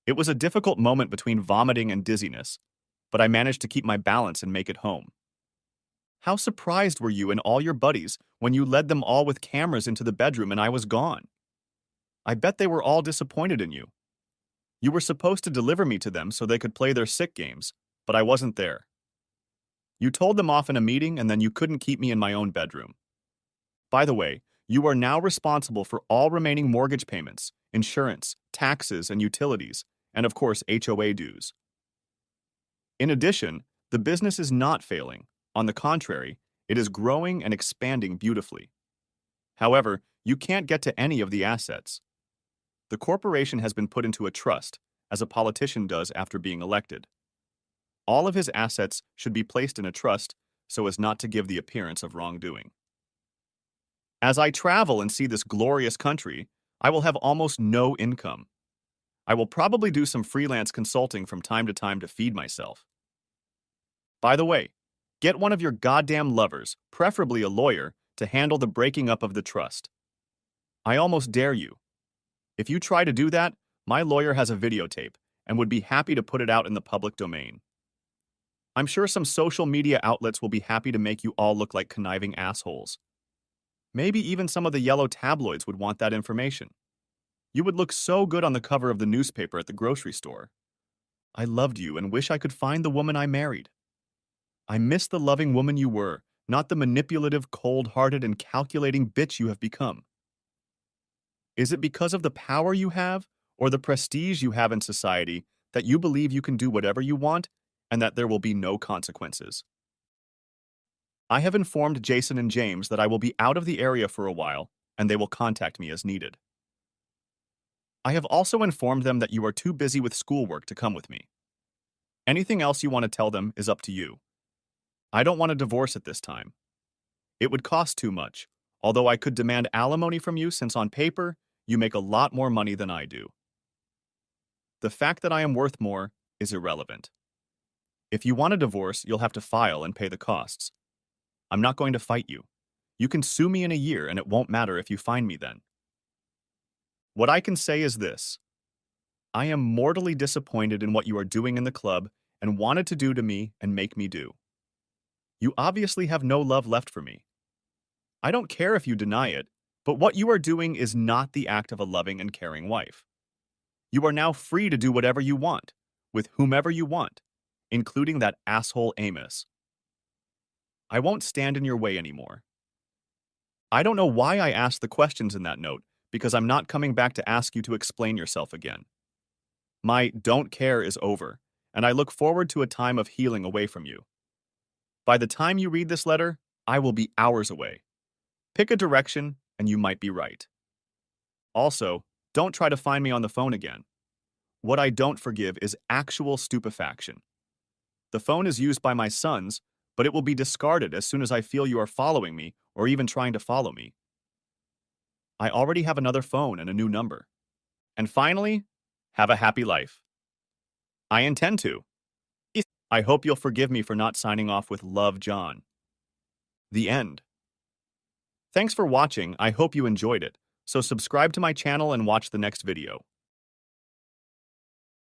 It was a difficult moment between vomiting and dizziness, but I managed to keep my balance and make it home. How surprised were you and all your buddies when you led them all with cameras into the bedroom and I was gone? I bet they were all disappointed in you. You were supposed to deliver me to them so they could play their sick games, but I wasn't there. You told them off in a meeting and then you couldn't keep me in my own bedroom. By the way, you are now responsible for all remaining mortgage payments, insurance, taxes, and utilities, and of course HOA dues. In addition, the business is not failing. On the contrary, it is growing and expanding beautifully. However, you can't get to any of the assets. The corporation has been put into a trust, as a politician does after being elected. All of his assets should be placed in a trust so as not to give the appearance of wrongdoing. As I travel and see this glorious country, I will have almost no income. I will probably do some freelance consulting from time to feed myself. By the way, get one of your goddamn lovers, preferably a lawyer, to handle the breaking up of the trust. I almost dare you. If you try to do that, my lawyer has a videotape and would be happy to put it out in the public domain. I'm sure some social media outlets will be happy to make you all look like conniving assholes. Maybe even some of the yellow tabloids would want that information. You would look so good on the cover of the newspaper at the grocery store. I loved you and wish I could find the woman I married. I miss the loving woman you were, not the manipulative, cold-hearted, and calculating bitch you have become. Is it because of the power you have, or the prestige you have in society, that you believe you can do whatever you want, and that there will be no consequences? I have informed Jason and James that I will be out of the area for a while, and they will contact me as needed. I have also informed them that you are too busy with schoolwork to come with me. Anything else you want to tell them is up to you. I don't want a divorce at this time. It would cost too much, although I could demand alimony from you since on paper, you make a lot more money than I do. The fact that I am worth more is irrelevant. If you want a divorce, you'll have to file and pay the costs. I'm not going to fight you. You can sue me in a year and it won't matter if you find me then. What I can say is this. I am mortally disappointed in what you are doing in the club and wanted to do to me and make me do. You obviously have no love left for me. I don't care if you deny it, but what you are doing is not the act of a loving and caring wife. You are now free to do whatever you want, with whomever you want, including that asshole Amos. I won't stand in your way anymore. I don't know why I asked the questions in that note, because I'm not coming back to ask you to explain yourself again. My don't care is over, and I look forward to a time of healing away from you. By the time you read this letter, I will be hours away. Pick a direction, and you might be right. Also, don't try to find me on the phone again. What I don't forgive is actual stupefaction. The phone is used by my sons, but it will be discarded as soon as I feel you are following me or even trying to follow me. I already have another phone and a new number. And finally, have a happy life. I intend to. I hope you'll forgive me for not signing off with Love, John. The end. Thanks for watching. I hope you enjoyed it. So subscribe to my channel and watch the next video.